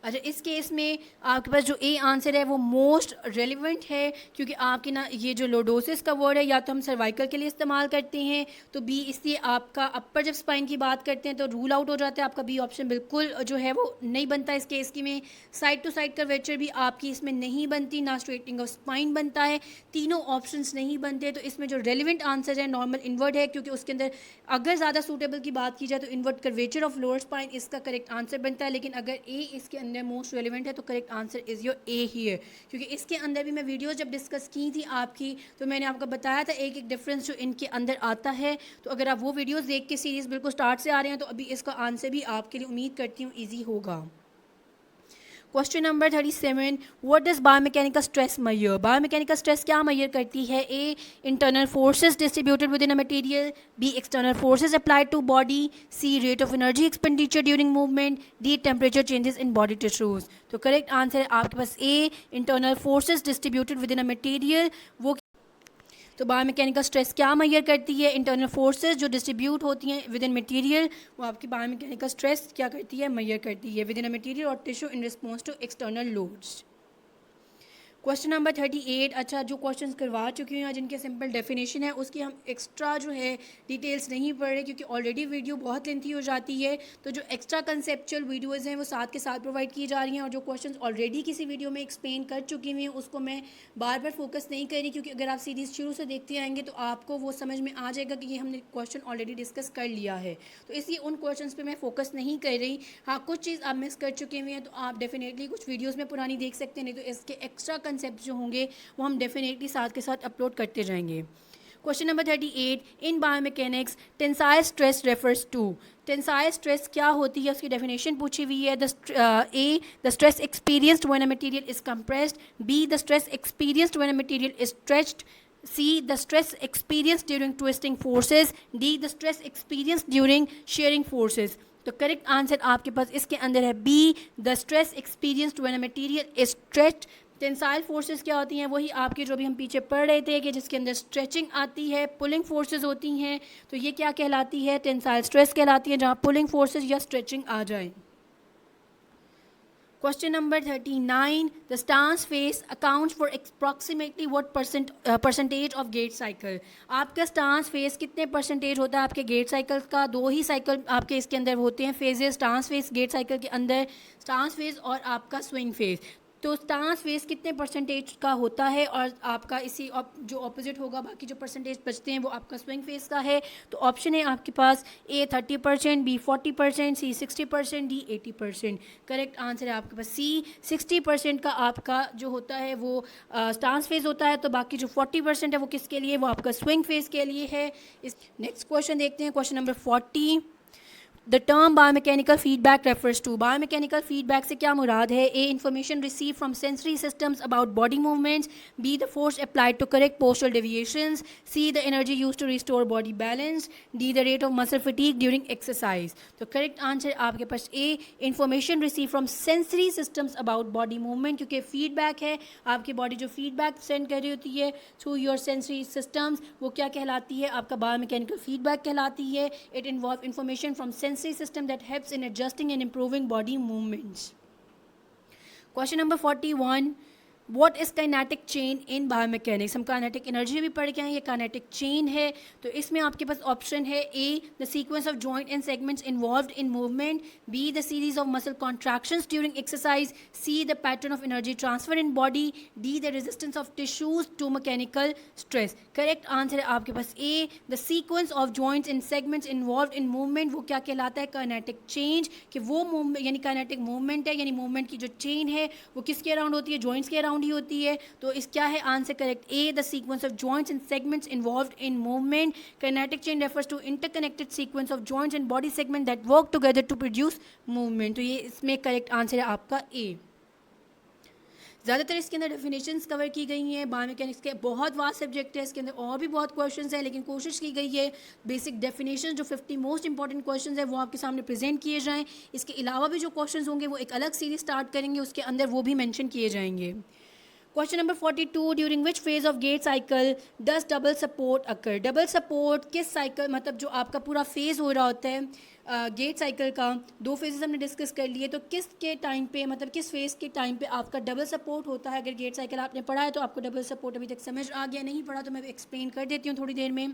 अच्छा, इस case में आपके पास जो ए आंसर है वो मोस्ट रेलिवेंट है, क्योंकि आपकी ना ये जो लोडोसिस का वर्ड है या तो हम सर्वाइकल के लिए इस्तेमाल करते हैं, तो बी इसलिए आपका अपर जब स्पाइन की बात करते हैं तो रूल आउट हो जाता है. आपका बी ऑप्शन बिल्कुल जो है वो नहीं बनता इस केस की में. साइड टू साइड कर्वेचर भी आपकी इसमें नहीं बनती, ना स्ट्रेटनिंग ऑफ स्पाइन बनता है. तीनों ऑप्शंस नहीं बनते. तो इसमें जो रेलिवेंट आंसर है नॉर्मल इनवर्ड है, क्योंकि उसके अंदर अगर ज़्यादा सूटेबल की बात की जाए तो inward curvature of lower spine इसका करेक्ट आंसर बनता है. लेकिन अगर ए इसके अंदर मोस्ट रेलिवेंट है तो करेक्ट आंसर इज़ योर ए ही है, क्योंकि इसके अंदर भी मैं वीडियो जब डिस्कस की थी आपकी तो मैंने आपको बताया था एक एक डिफरेंस जो इनके अंदर आता है. तो अगर आप वो वीडियोस देख के सीरीज़ बिल्कुल स्टार्ट से आ रहे हैं तो अभी इसका आंसर भी आपके लिए उम्मीद करती हूँ ईजी होगा. Question number 37. What does biomechanical stress measure? Biomechanical stress क्या मेजर करती है? A. Internal forces distributed within a material. B. External forces applied to body. C. Rate of energy expenditure during movement. D. Temperature changes in body tissues. तो correct answer है आपके पास A. Internal forces distributed within a material. वो तो biomechanical stress क्या measure करती है? Internal forces जो डिस्ट्रीब्यूट होती हैं विद इन मटीरियल, वो आपकी बायोमैकेनिकल स्ट्रेस क्या करती है? मेजर करती है विद इन अ मटीरियल और tissue in response to external loads. Question number 38. अच्छा, जो क्वेश्चंस करवा चुकी हूँ जिनके सिंपल डेफिनेशन है उसकी हम एक्स्ट्रा जो है डिटेल्स नहीं पढ़ रहे, क्योंकि ऑलरेडी वीडियो बहुत लेंथी हो जाती है. तो जो एक्स्ट्रा कंसेप्चुअल वीडियोज़ हैं वो साथ के साथ प्रोवाइड की जा रही हैं, और जो क्वेश्चंस ऑलरेडी किसी वीडियो में एक्सप्लेन कर चुकी हुई हैं उसको मैं बार बार फोकस नहीं कर रही, क्योंकि अगर आप सीरीज़ शुरू से देखते आएंगे तो आपको वो समझ में आ जाएगा कि ये हमने क्वेश्चन ऑलरेडी डिस्कस कर लिया है. तो इसलिए उन क्वेश्चंस पे मैं फोकस नहीं कर रही. हाँ, कुछ चीज़ आप मिस कर चुके हुए हैं तो आप डेफिनेटली कुछ वीडियोज़ में पुरानी देख सकते हैं, नहीं तो इसके एक्स्ट्रा कंसेप्ट जो होंगे वो हम डेफिनेटली साथ के साथ अपलोड करते जाएंगे. Question number 38. In biomechanics tensile stress refers to. Tensile stress क्या होती है उसकी डेफिनेशन पूछी हुई है. A. The stress experienced when a material is compressed. B. The stress experienced when a material is stretched. C. The stress experienced during twisting forces. D. The stress experienced during shearing forces. तो correct answer आपके पास इसके अंदर है B. The stress experienced when a material is stretched. Tensile forces क्या होती हैं? वही आपके जो भी हम पीछे पढ़ रहे थे कि जिसके अंदर स्ट्रेचिंग आती है, पुलिंग फोर्सेस होती हैं. तो ये क्या कहलाती है? टेंसाइल स्ट्रेस कहलाती है, जहाँ पुलिंग फोर्सेस या स्ट्रेचिंग आ जाए. Question number 39. The stance phase accounts for approximately what percentage of gate cycle? आपका stance phase कितने percentage होता है आपके gate cycle का? दो ही cycle आपके इसके अंदर होते हैं phases, stance phase gate cycle के अंदर, stance phase और आपका swing phase. तो स्टांस फेस कितने परसेंटेज का होता है और आपका इसी जो ऑपोजिट होगा बाकी जो परसेंटेज बचते हैं वो आपका स्विंग फेस का है. तो ऑप्शन है आपके पास ए 30%, बी 40%, सी 60%, डी 80%. करेक्ट आंसर है आपके पास सी 60% का आपका जो होता है वो स्टांस फेस होता है. तो बाकी जो 40% है वो किसके लिए, वो आपका स्विंग फेस के लिए है. इस नेक्स्ट क्वेश्चन देखते हैं, question number 40. The term biomechanical feedback refers to. Biomechanical feedback से क्या मुराद है? A. Information received from sensory systems about body movements. B. The force applied to correct postural deviations. C. The energy used to restore body balance. D. The rate of muscle fatigue during exercise. तो correct answer आपके पास A. Information received from sensory systems about body movement, क्योंकि feedback है, आपकी body जो feedback send कर रही होती है through your sensory systems, वो क्या कहलाती है? आपका biomechanical feedback कहलाती है. It involves information from sensory system that helps in adjusting and improving body movements. Question number 41. What is kinetic chain in biomechanics? हम kinetic energy भी पढ़ के आए, ये kinetic chain है. तो इसमें आपके पास ऑप्शन है A. The sequence of joint and segments involved in movement. B. The series of muscle contractions during exercise. C. The pattern of energy transfer in body. D. The resistance of tissues to mechanical stress. Correct answer है आपके पास A. The sequence of joints and segments involved in movement, वो क्या कहलाता है? kinetic change. कि वो movement यानी kinetic movement है, यानी movement की जो chain है वो किसके अराउंड होती है? joints के अराउंड ही होती है. तो इस क्या है answer? Correct A. The sequence of joints and segments involved in movement. Kinetic chain refers to interconnected sequence of joints and body segment that work together to produce movement. तो ये इसमें करेक्ट आंसर है आपका ए. ज़्यादातर इसके अंदर definitions cover की गई हैं. बायोमेकेनिक्स के बहुत वास्ट सब्जेक्ट है, इसके अंदर और भी बहुत क्वेश्चंस हैं, लेकिन कोशिश की गई है बेसिक डेफिनेशन जो 50 मोस्ट इंपॉर्टेंट क्वेश्चंस है वो आपके सामने प्रेजेंट किए जाएं. इसके अलावा भी जो क्वेश्चंस होंगे वो एक अलग सीरीज स्टार्ट करेंगे, उसके अंदर वो भी मेंशन किए जाएंगे. Question number 42. During which phase of gait cycle does double support occur? Double support किस साइकिल, मतलब जो आपका पूरा फेज हो रहा होता है गेट साइकिल का, दो फेजेस हमने डिस्कस कर लिए, तो किस के टाइम पे, मतलब किस फेज के टाइम पे आपका डबल सपोर्ट होता है? अगर गेट साइकिल आपने पढ़ा है तो आपको डबल सपोर्ट अभी तक समझ आ गया, नहीं पढ़ा तो मैं एक्सप्लेन कर देती हूँ थोड़ी देर में.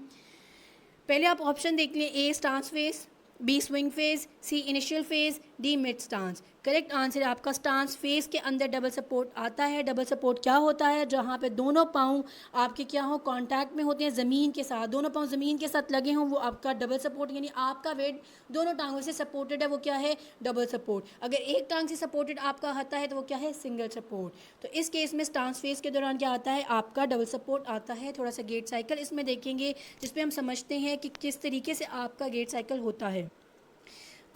पहले आप ऑप्शन देख लें. A stance phase, B swing phase, C initial phase, D mid stance. Correct answer है आपका स्टांस फेज के अंदर डबल सपोर्ट आता है. डबल सपोर्ट क्या होता है? जहाँ पे दोनों पाँव आपके क्या हो, कांटेक्ट में होते हैं ज़मीन के साथ, दोनों पाँव ज़मीन के साथ लगे हों, वो आपका डबल सपोर्ट, यानी आपका वेट दोनों टांगों से सपोर्टेड है, वो क्या है? Double support. अगर एक टांग से सपोर्टेड आपका आता है तो वो क्या है? Single support. तो इस केस में स्टांस फेज के दौरान क्या आता है? आपका डबल सपोर्ट आता है. थोड़ा सा गेट साइकिल इसमें देखेंगे जिसपे हम समझते हैं कि किस तरीके से आपका गेट साइकिल होता है.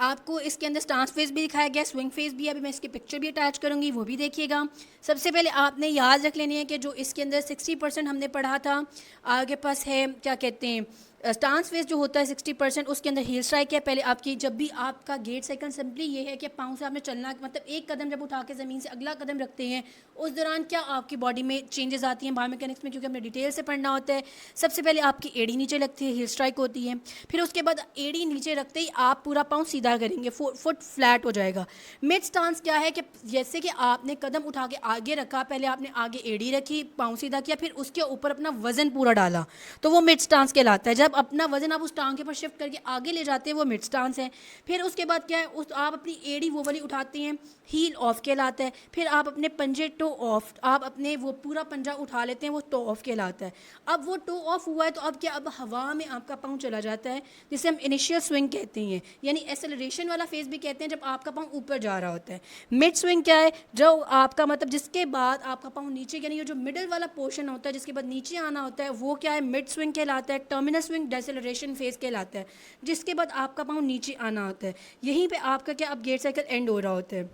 आपको इसके अंदर स्टांस फेज भी दिखाया गया, स्विंग फेज भी. अभी मैं इसकी पिक्चर भी अटैच करूँगी, वो भी देखिएगा. सबसे पहले आपने याद रख लेनी है कि जो इसके अंदर 60% हमने पढ़ा था, आगे पास है क्या कहते हैं स्टांस फेज जो होता है 60%, उसके अंदर हील स्ट्राइक है. पहले आपकी जब भी आपका गेट साइकिल सिंपली ये है कि पाँव से आपने चलना, मतलब एक कदम जब उठा के ज़मीन से अगला कदम रखते हैं उस दौरान क्या आपकी बॉडी में चेंजेस आती हैं बायोमेकेनिक्स में, क्योंकि हमने डिटेल से पढ़ना होता है. सबसे पहले आपकी एड़ी नीचे लगती है, हील स्ट्राइक होती है. फिर उसके बाद एड़ी नीचे रखते ही आप पूरा पाँव सीधा करेंगे, फुट फ्लैट हो जाएगा. मिड स्टांस क्या है कि जैसे कि आपने कदम उठा के आगे रखा, पहले आपने आगे एड़ी रखी, पाँव सीधा किया, फिर उसके ऊपर अपना वजन पूरा डाला, तो वो मिड स्टांस कहलाता है. जब अपना वजन आप उस टांग के ऊपर शिफ्ट करके आगे ले जाते हैं वो मिड स्टांस है. फिर उसके बाद क्या है, उस आप अपनी एड़ी वो वाली उठाते हैं, हील ऑफ कहलाता है. फिर आप अपने पंजे टो ऑफ, आप अपने वो पूरा पंजा उठा लेते हैं, वो टो ऑफ कहलाता है. अब वो टो ऑफ हुआ है तो अब क्या, अब हवा में आपका पाँव चला जाता है, जिसे हम इनिशियल स्विंग कहते हैं, यानी एक्सेलरेशन वाला फेज भी कहते हैं, जब आपका पाँव ऊपर जा रहा होता है. मिड स्विंग क्या है? जो आपका मतलब जिसके बाद आपका पाँव नीचे, यानी ये जो मिडिल वाला पोर्शन होता है जिसके बाद नीचे आना होता है, वो क्या है? मिड स्विंग कहलाता है. टर्मिनल स्विंग डेसेलरेशन फेज कहलाता है, जिसके बाद आपका पाँव नीचे आना होता है. यहीं पे आपका क्या, अब गेट साइकिल एंड हो रहा होता है.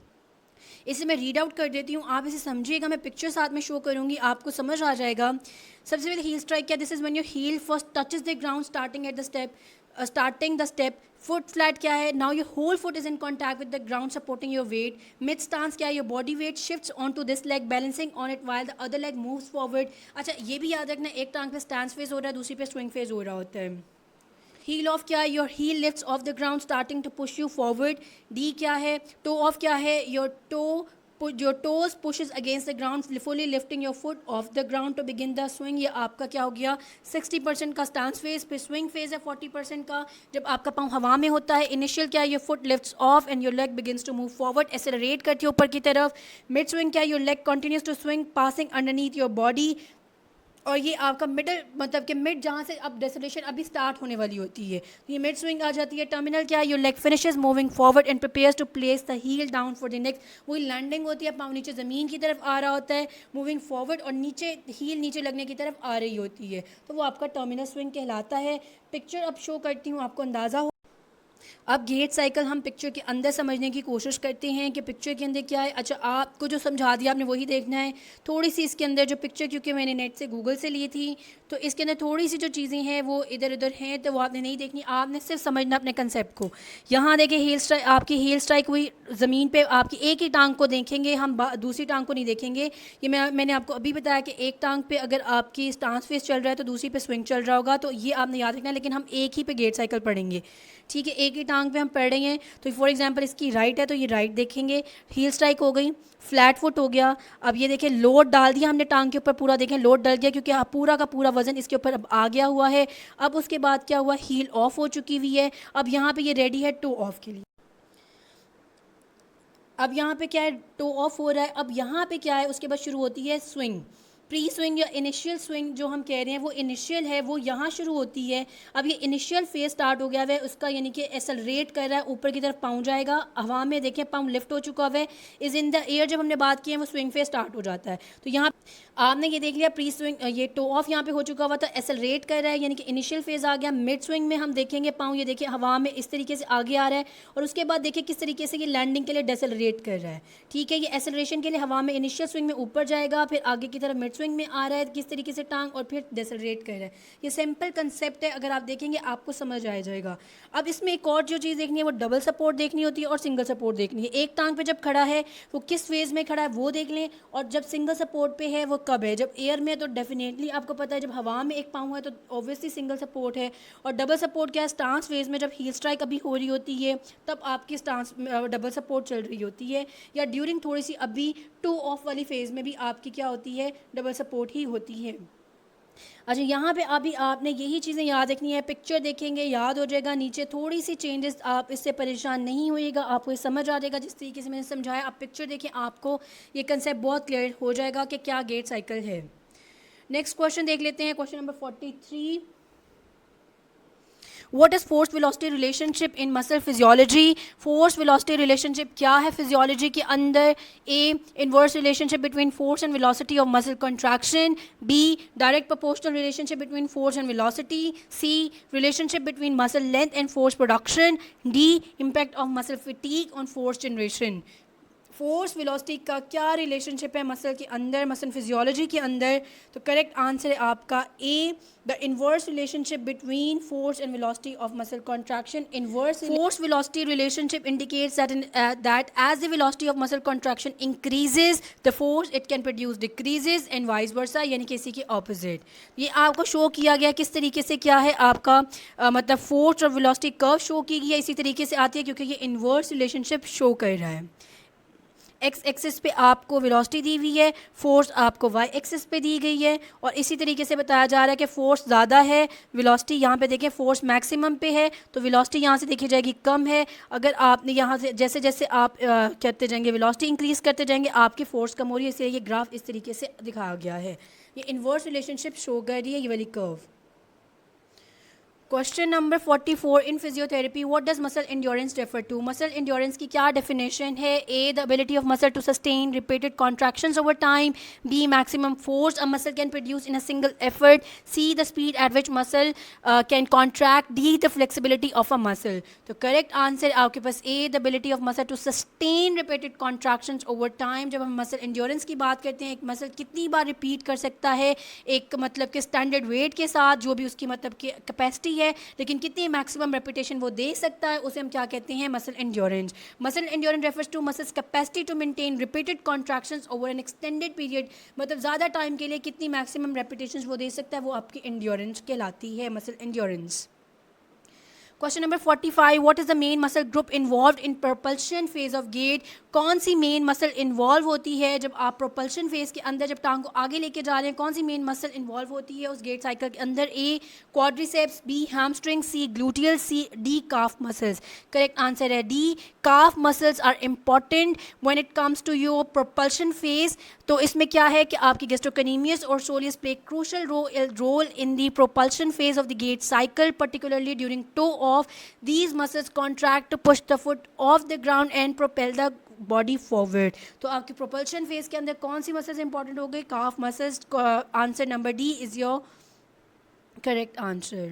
इसे मैं रीड आउट कर देती हूँ, आप इसे समझिएगा, मैं पिक्चर साथ में शो करूँगी, आपको समझ आ जाएगा. सबसे पहले हील स्ट्राइक क्या? This is when your heel first touches the ground starting at the step, starting the step. Foot flat क्या है? Now your whole foot is in contact with the ground supporting your weight. Mid stance क्या है? Your body weight shifts onto this leg balancing on it while the other leg moves forward. अच्छा ये भी याद रखना, एक टांग पे स्टांस फेज हो रहा है, दूसरी पे स्विंग फेज हो रहा होता है. हील ऑफ क्या है? Your heel lifts off the ground starting to push you forward. D क्या है? टो ऑफ क्या है? Your toe Put your toes pushes against the ground, fully lifting your foot off the ground to begin the swing. ये आपका क्या हो गया 60% का स्टांस फेज, फिर स्विंग फेज है 40% का, जब आपका पाँव हवा में होता है. इनिशियल क्या है, your foot lifts off and your leg begins to move forward, accelerate करती है ऊपर की तरफ. मिड स्विंग क्या है, your leg continues to swing passing underneath your body. और ये आपका मिडल मतलब कि मिड जहाँ से अब डेसोलेशन अभी स्टार्ट होने वाली होती है, तो ये मिड स्विंग आ जाती है. टर्मिनल क्या है, your leg finishes moving forward and prepares to place the heel down for the next. वही लैंडिंग होती है, पाँव नीचे ज़मीन की तरफ आ रहा होता है, मूविंग फॉरवर्ड, और नीचे हील नीचे लगने की तरफ आ रही होती है, तो वो आपका टर्मिनल स्विंग कहलाता है. पिक्चर अब शो करती हूँ, आपको अंदाज़ा हो. अब गेट साइकिल हम पिक्चर के अंदर समझने की कोशिश करते हैं कि पिक्चर के अंदर क्या है. अच्छा, आपको जो समझा दिया आपने वही देखना है. थोड़ी सी इसके अंदर जो पिक्चर, क्योंकि मैंने नेट से गूगल से ली थी, तो इसके अंदर थोड़ी सी जो चीज़ें हैं वो इधर उधर हैं, तो वो आपने नहीं देखनी, आपने सिर्फ समझना अपने कंसेप्ट को. यहाँ देखिए हील स्ट्राइक, आपकी हील स्ट्राइक हुई ज़मीन पे, आपकी एक ही टांग को देखेंगे हम, दूसरी टांग को नहीं देखेंगे. ये मैंने आपको अभी बताया कि एक टांग पे अगर आपकी स्टांस फेस चल रहा है तो दूसरी पे स्विंग चल रहा होगा, तो ये आपने याद रखना है. लेकिन हम एक ही पे गेट साइकिल पढ़ेंगे, ठीक है, एक ही टांग पे हम पढ़ रहे हैं. तो फॉर एग्जांपल इसकी राइट है तो ये राइट देखेंगे, हील स्ट्राइक हो गई, फ्लैट फुट हो गया. अब ये देखें लोड डाल दिया हमने टांग के ऊपर, पूरा देखें लोड डल गया क्योंकि पूरा का पूरा वजन इसके ऊपर अब आ गया हुआ है. अब उसके बाद क्या हुआ, हील ऑफ हो चुकी हुई है. अब यहाँ पे ये रेडी है टो ऑफ के लिए. अब यहाँ पे क्या है, टो ऑफ हो रहा है. अब यहाँ पे क्या है, उसके बाद शुरू होती है स्विंग. प्री स्विंग या इनिशियल स्विंग जो हम कह रहे हैं वो इनिशियल है, वो यहाँ शुरू होती है. अब ये इनिशियल फेज स्टार्ट हो गया है उसका, यानी कि एक्सेलरेट कर रहा है, ऊपर की तरफ पाँव जाएगा, हवा में देखें पाँव लिफ्ट हो चुका है, इज़ इन द एयर. जब हमने बात की है वो स्विंग फेज स्टार्ट हो जाता है. तो यहाँ आपने ये देख लिया प्री स्विंग, ये टो ऑफ यहाँ पे हो चुका हुआ था, एक्सेलरेट कर रहा है, यानी कि इनिशियल फेज आ गया. मिड स्विंग में हम देखेंगे पाँव ये देखिए हवा में इस तरीके से आगे आ रहा है, और उसके बाद देखिए किस तरीके से ये लैंडिंग के लिए डेसेलरेट कर रहा है. ठीक है, ये एक्सेलरेशन के लिए हवा में इनिशियल स्विंग में ऊपर जाएगा, फिर आगे की तरफ मिड स्विंग में आ रहा है किस तरीके से टांग, और फिर डेसेलरेट कर रहा है. ये सिंपल कंसेप्ट है, अगर आप देखेंगे आपको समझ आ जाएगा. अब इसमें एक और जो चीज़ देखनी है वो डबल सपोर्ट देखनी होती है और सिंगल सपोर्ट देखनी है. एक टांग पे जब खड़ा है वो किस फेज में खड़ा है वो देख लें, और जब सिंगल सपोर्ट पे है वो कब है. जब एयर में तो डेफिनेटली आपको पता है, जब हवा में एक पाँव है तो ऑब्वियसली सिंगल सपोर्ट है. और डबल सपोर्ट क्या है, स्टांस फेज में जब हील स्ट्राइक अभी हो रही होती है तब आपकी स्टांस डबल सपोर्ट चल रही होती है, या ड्यूरिंग थोड़ी सी अभी टू ऑफ वाली फेज में भी आपकी क्या होती है, डबल सपोर्ट ही होती है. अच्छा, यहाँ पे अभी आपने यही चीज़ें याद रखनी है. पिक्चर देखेंगे याद हो जाएगा, नीचे थोड़ी सी चेंजेस, आप इससे परेशान नहीं होइएगा, आपको ये समझ आ जाएगा जिस तरीके से मैंने समझाया. आप पिक्चर देखें, आपको ये कंसेप्ट बहुत क्लियर हो जाएगा कि क्या गेट साइकिल है. नेक्स्ट क्वेश्चन देख लेते हैं, question number 43. What is force velocity relationship in muscle physiology? Force velocity relationship क्या है physiology के अंदर? A. Inverse relationship between force and velocity of muscle contraction. B. Direct proportional relationship between force and velocity. C. Relationship between muscle length and force production. D. Impact of muscle fatigue on force generation. Force velocity का क्या relationship है muscle के अंदर, muscle physiology के अंदर? तो correct answer है आपका A, the inverse relationship between force and velocity of muscle contraction. Inverse force velocity relationship indicates that as the velocity of muscle contraction increases the force it can produce decreases and vice versa, यानी कि इसी के opposite. ये आपको show किया गया किस तरीके से, क्या है आपका मतलब फोर्स और वेलोसिटी कर्व शो की गई है, इसी तरीके से आती है क्योंकि ये इनवर्स रिलेशनशिप शो कर रहा है. एक्स एक्सिस पे आपको वेलोसिटी दी हुई है, फोर्स आपको वाई एक्सिस पे दी गई है, और इसी तरीके से बताया जा रहा है कि फोर्स ज़्यादा है, वेलोसिटी यहाँ पे देखें फोर्स मैक्सिमम पे है, तो वेलोसिटी यहाँ से देखी जाएगी कम है. अगर आपने यहाँ से जैसे जैसे आप करते जाएंगे वेलोसिटी इंक्रीज़ करते जाएंगे आपकी फोर्स कम हो रही है, इसलिए ये ग्राफ इस तरीके से दिखाया गया है. ये इन्वर्स रिलेशनशिप शो कर रही है ये वाली curve. Question number 44. In physiotherapy what does muscle endurance refer to? Muscle endurance की क्या डेफिनेशन है? A, the ability of muscle to sustain repeated contractions over time. B, maximum force a muscle can produce in a single effort. C, the speed at which muscle can contract. D, the flexibility of a muscle. तो correct answer आपके पास A, the ability of muscle to sustain repeated contractions over time. जब हम muscle endurance की बात करते हैं, एक मसल कितनी बार रिपीट कर सकता है एक मतलब के स्टैंडर्ड वेट के साथ, जो भी उसकी मतलब की कैपेसिटी है, लेकिन कितनी मैक्सिमम रेपिटेशन वो दे सकता है, उसे हम क्या कहते हैं? Muscle endurance. Muscle endurance refers to muscle's capacity to maintain repeated contractions over an extended period. मतलब ज़्यादा टाइम के लिए कितनी मैक्सिमम रेपिटेशंस वो दे सकता है, वो आपकी एंड्योरेंस कहलाती है, muscle endurance. Question number 45, what is the main muscle group involve in propulsion phase of gait. कौन सी मेन मसल इन्वॉल्व होती है जब आप प्रोपल्शन फेज के अंदर जब टांग को आगे लेके जा रहे हैं, कौन सी मेन मसल इन्वॉल्व होती है उस गेट साइकिल के अंदर? A quadriceps, B hamstring, C gluteal, C D calf muscles. Correct answer है D, calf muscles are important when it comes to your propulsion phase. तो इसमें क्या है कि आपकी गैस्ट्रोकनीमियस और soleus play crucial role in the propulsion phase of the gait cycle, particularly during toe off. These muscles contract to push the foot off the ground and propel the body forward. तो आपकी propulsion phase के अंदर कौन सी muscles important हो गई? calf muscles. Answer number D is your correct answer.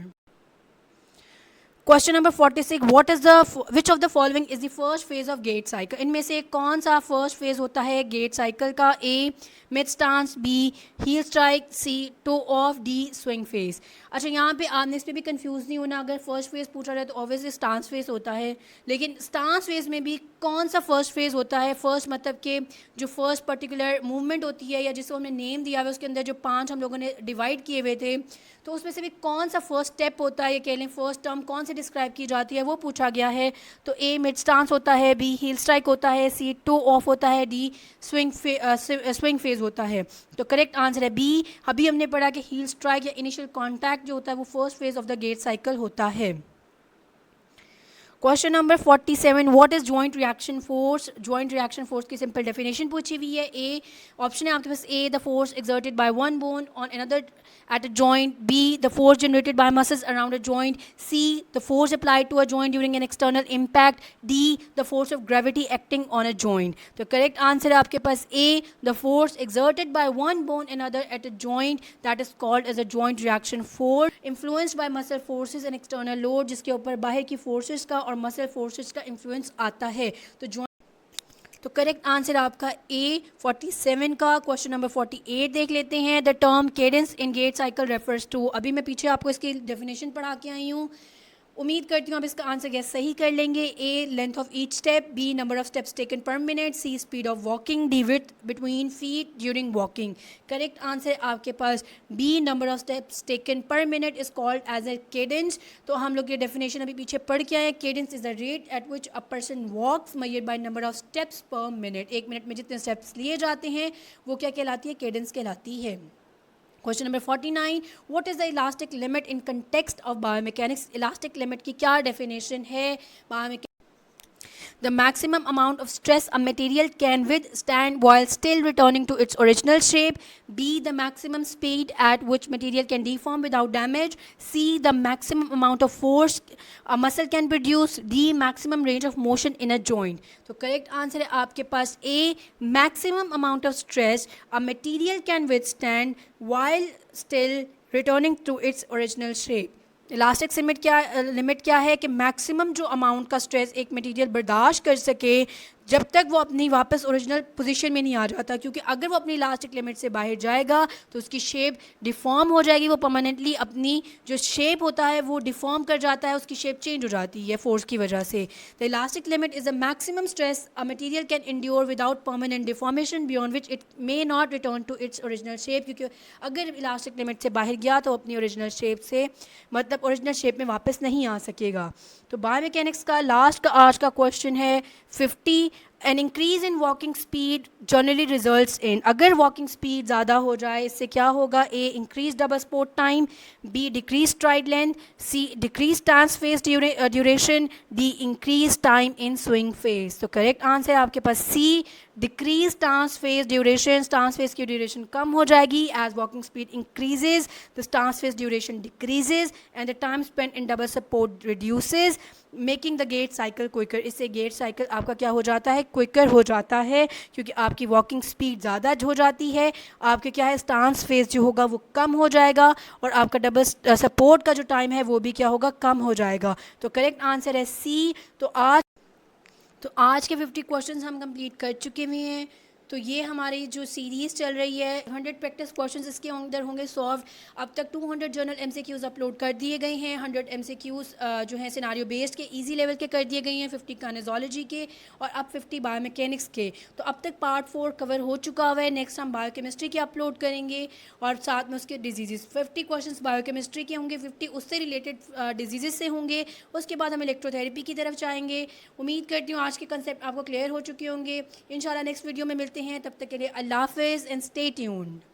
Question number 46, what is the which of the following is the first phase of gait cycle. इनमें से कौन सा फर्स्ट फेज होता है गेट साइकिल का? A mid stance, B heel strike, C toe off, D swing phase. अच्छा, यहाँ पे आपने इस पर भी कंफ्यूज नहीं होना। अगर फर्स्ट फेज पूछा जाए तो ऑब्वियसली स्टांस फेज होता है, लेकिन स्टांस फेज में भी कौन सा फर्स्ट फेज होता है? फर्स्ट मतलब कि जो फर्स्ट पर्टिकुलर मूवमेंट होती है या जिसको हमने नेम दिया हुआ उसके अंदर जो 5 हम लोगों ने डिवाइड किए हुए थे, तो उसमें से भी कौन सा फर्स्ट स्टेप होता है, ये कह लें फर्स्ट टर्म कौन से डिस्क्राइब की जाती है, वो पूछा गया है। तो ए मिड स्टांस होता है, बी हील स्ट्राइक होता है, सी टो ऑफ होता है, डी स्विंग फेज होता है। तो करेक्ट आंसर है बी। अभी हमने पढ़ा कि हील स्ट्राइक या इनिशियल कॉन्टैक्ट जो होता है वो first phase of the gait cycle होता है। Question number 47, what is joint reaction force. Joint reaction force की सिंपल डेफिनेशन पूछी हुई है। ए ऑप्शन है आपके पास, A the force exerted by one bone on another at a joint, B the force generated by muscles around a joint, C the force applied to a joint during an external impact, D the force of gravity acting on a joint. तो correct answer है आपके पास A the force exerted by one bone another at a joint, that is called as a joint reaction force, influenced by muscle forces and external load, जिसके ऊपर बाहर की forces का और muscle forces का influence आता है। तो करेक्ट आंसर आपका ए 47 का। क्वेश्चन नंबर 48 देख लेते हैं। The term cadence in gait cycle refers to. अभी मैं पीछे आपको इसकी डेफिनेशन पढ़ा के आई हूँ, उम्मीद करती हूँ आप इसका आंसर गैस सही कर लेंगे। A length of each step, B number of steps taken per minute, C speed of walking, D width between feet during walking. Correct answer आपके पास B number of steps taken per minute is called as a cadence. तो हम लोग ये definition अभी पीछे पढ़ के आए हैं। Cadence is the rate at which a person walks measured by number of steps per minute. 1 minute में जितने स्टेप्स लिए जाते हैं वो क्या कहलाती है? केडेंस कहलाती है। Question number 49, what is the elastic limit in context of biomechanics. Elastic limit की क्या डेफिनेशन है? The maximum amount of stress a material can withstand while still returning to its original shape. B the maximum speed at which material can deform without damage. C the maximum amount of force a muscle can produce. D maximum range of motion in a joint. तो correct answer है आपके पास A maximum amount of stress a material can withstand while still returning to its original shape. Elastic limit क्या है कि maximum जो amount का stress एक material बर्दाश्त कर सके जब तक वो अपनी वापस ओरिजिनल पोजीशन में नहीं आ जाता, क्योंकि अगर वो अपनी इलास्टिक लिमिट से बाहर जाएगा तो उसकी शेप डिफॉर्म हो जाएगी। वो परमानेंटली अपनी जो शेप होता है वो डिफॉर्म कर जाता है, उसकी शेप चेंज हो जाती है फोर्स की वजह से। The elastic limit is a maximum stress a material can endure without permanent deformation beyond which it may not return to its original shape. क्योंकि अगर इलास्टिक लिमिट से बाहर गया तो अपनी ओरिजिनल शेप से मतलब ओरिजिनल शेप में वापस नहीं आ सकेगा। तो बायोमैकेनिक्स का लास्ट का आज का क्वेश्चन है 50, an increase in walking speed generally results in. अगर वॉकिंग स्पीड ज़्यादा हो जाए इससे क्या होगा? A increase double support time, B decrease stride length, C decrease stance phase duration, D increase time in swing phase. तो correct answer है आपके पास C decrease stance phase duration. Stance phase की ड्यूरेशन कम हो जाएगी as walking speed increases, the stance phase duration decreases and the time spend in double support reduces, making the gait cycle quicker. इससे gait cycle आपका क्या हो जाता है? क्विकर हो जाता है, क्योंकि आपकी वॉकिंग स्पीड ज़्यादा हो जाती है, आपके क्या है स्टांस फेज जो होगा वो कम हो जाएगा और आपका डबल सपोर्ट का जो टाइम है वो भी क्या होगा? कम हो जाएगा। तो करेक्ट आंसर है सी। तो आज के 50 क्वेश्चंस हम कंप्लीट कर चुके हुए हैं। तो ये हमारी जो सीरीज़ चल रही है 100 प्रैक्टिस क्वेश्चंस इसके अंदर होंगे सॉल्व। अब तक 200 जर्नल एमसीक्यूज़ अपलोड कर दिए गए हैं। 100 एमसीक्यूज़ जो हैं सिनारियो बेस्ड के इजी लेवल के कर दिए गए हैं, 50 काइनेजोलॉजी के और अब 50 बायोमैकेनिक्स के। तो अब तक पार्ट 4 कवर हो चुका हुआ है। नेक्स्ट हम बायोकेमिस्ट्री के अपलोड करेंगे और साथ में उसके डिजीज़। 50 क्वेश्चन बायोकेमिस्ट्री के होंगे, 50 उससे रिलेटेड डिजीज़ से होंगे। उसके बाद हम इलेक्ट्रोथेरेपी की तरफ जाएंगे। उम्मीद करती हूँ आज के कंसेप्ट आपको क्लियर हो चुके होंगे। इंशाल्लाह नेक्स्ट वीडियो में मिलते हैं, तब तक के लिए अल्लाह हाफिज़ एंड स्टे ट्यून्ड।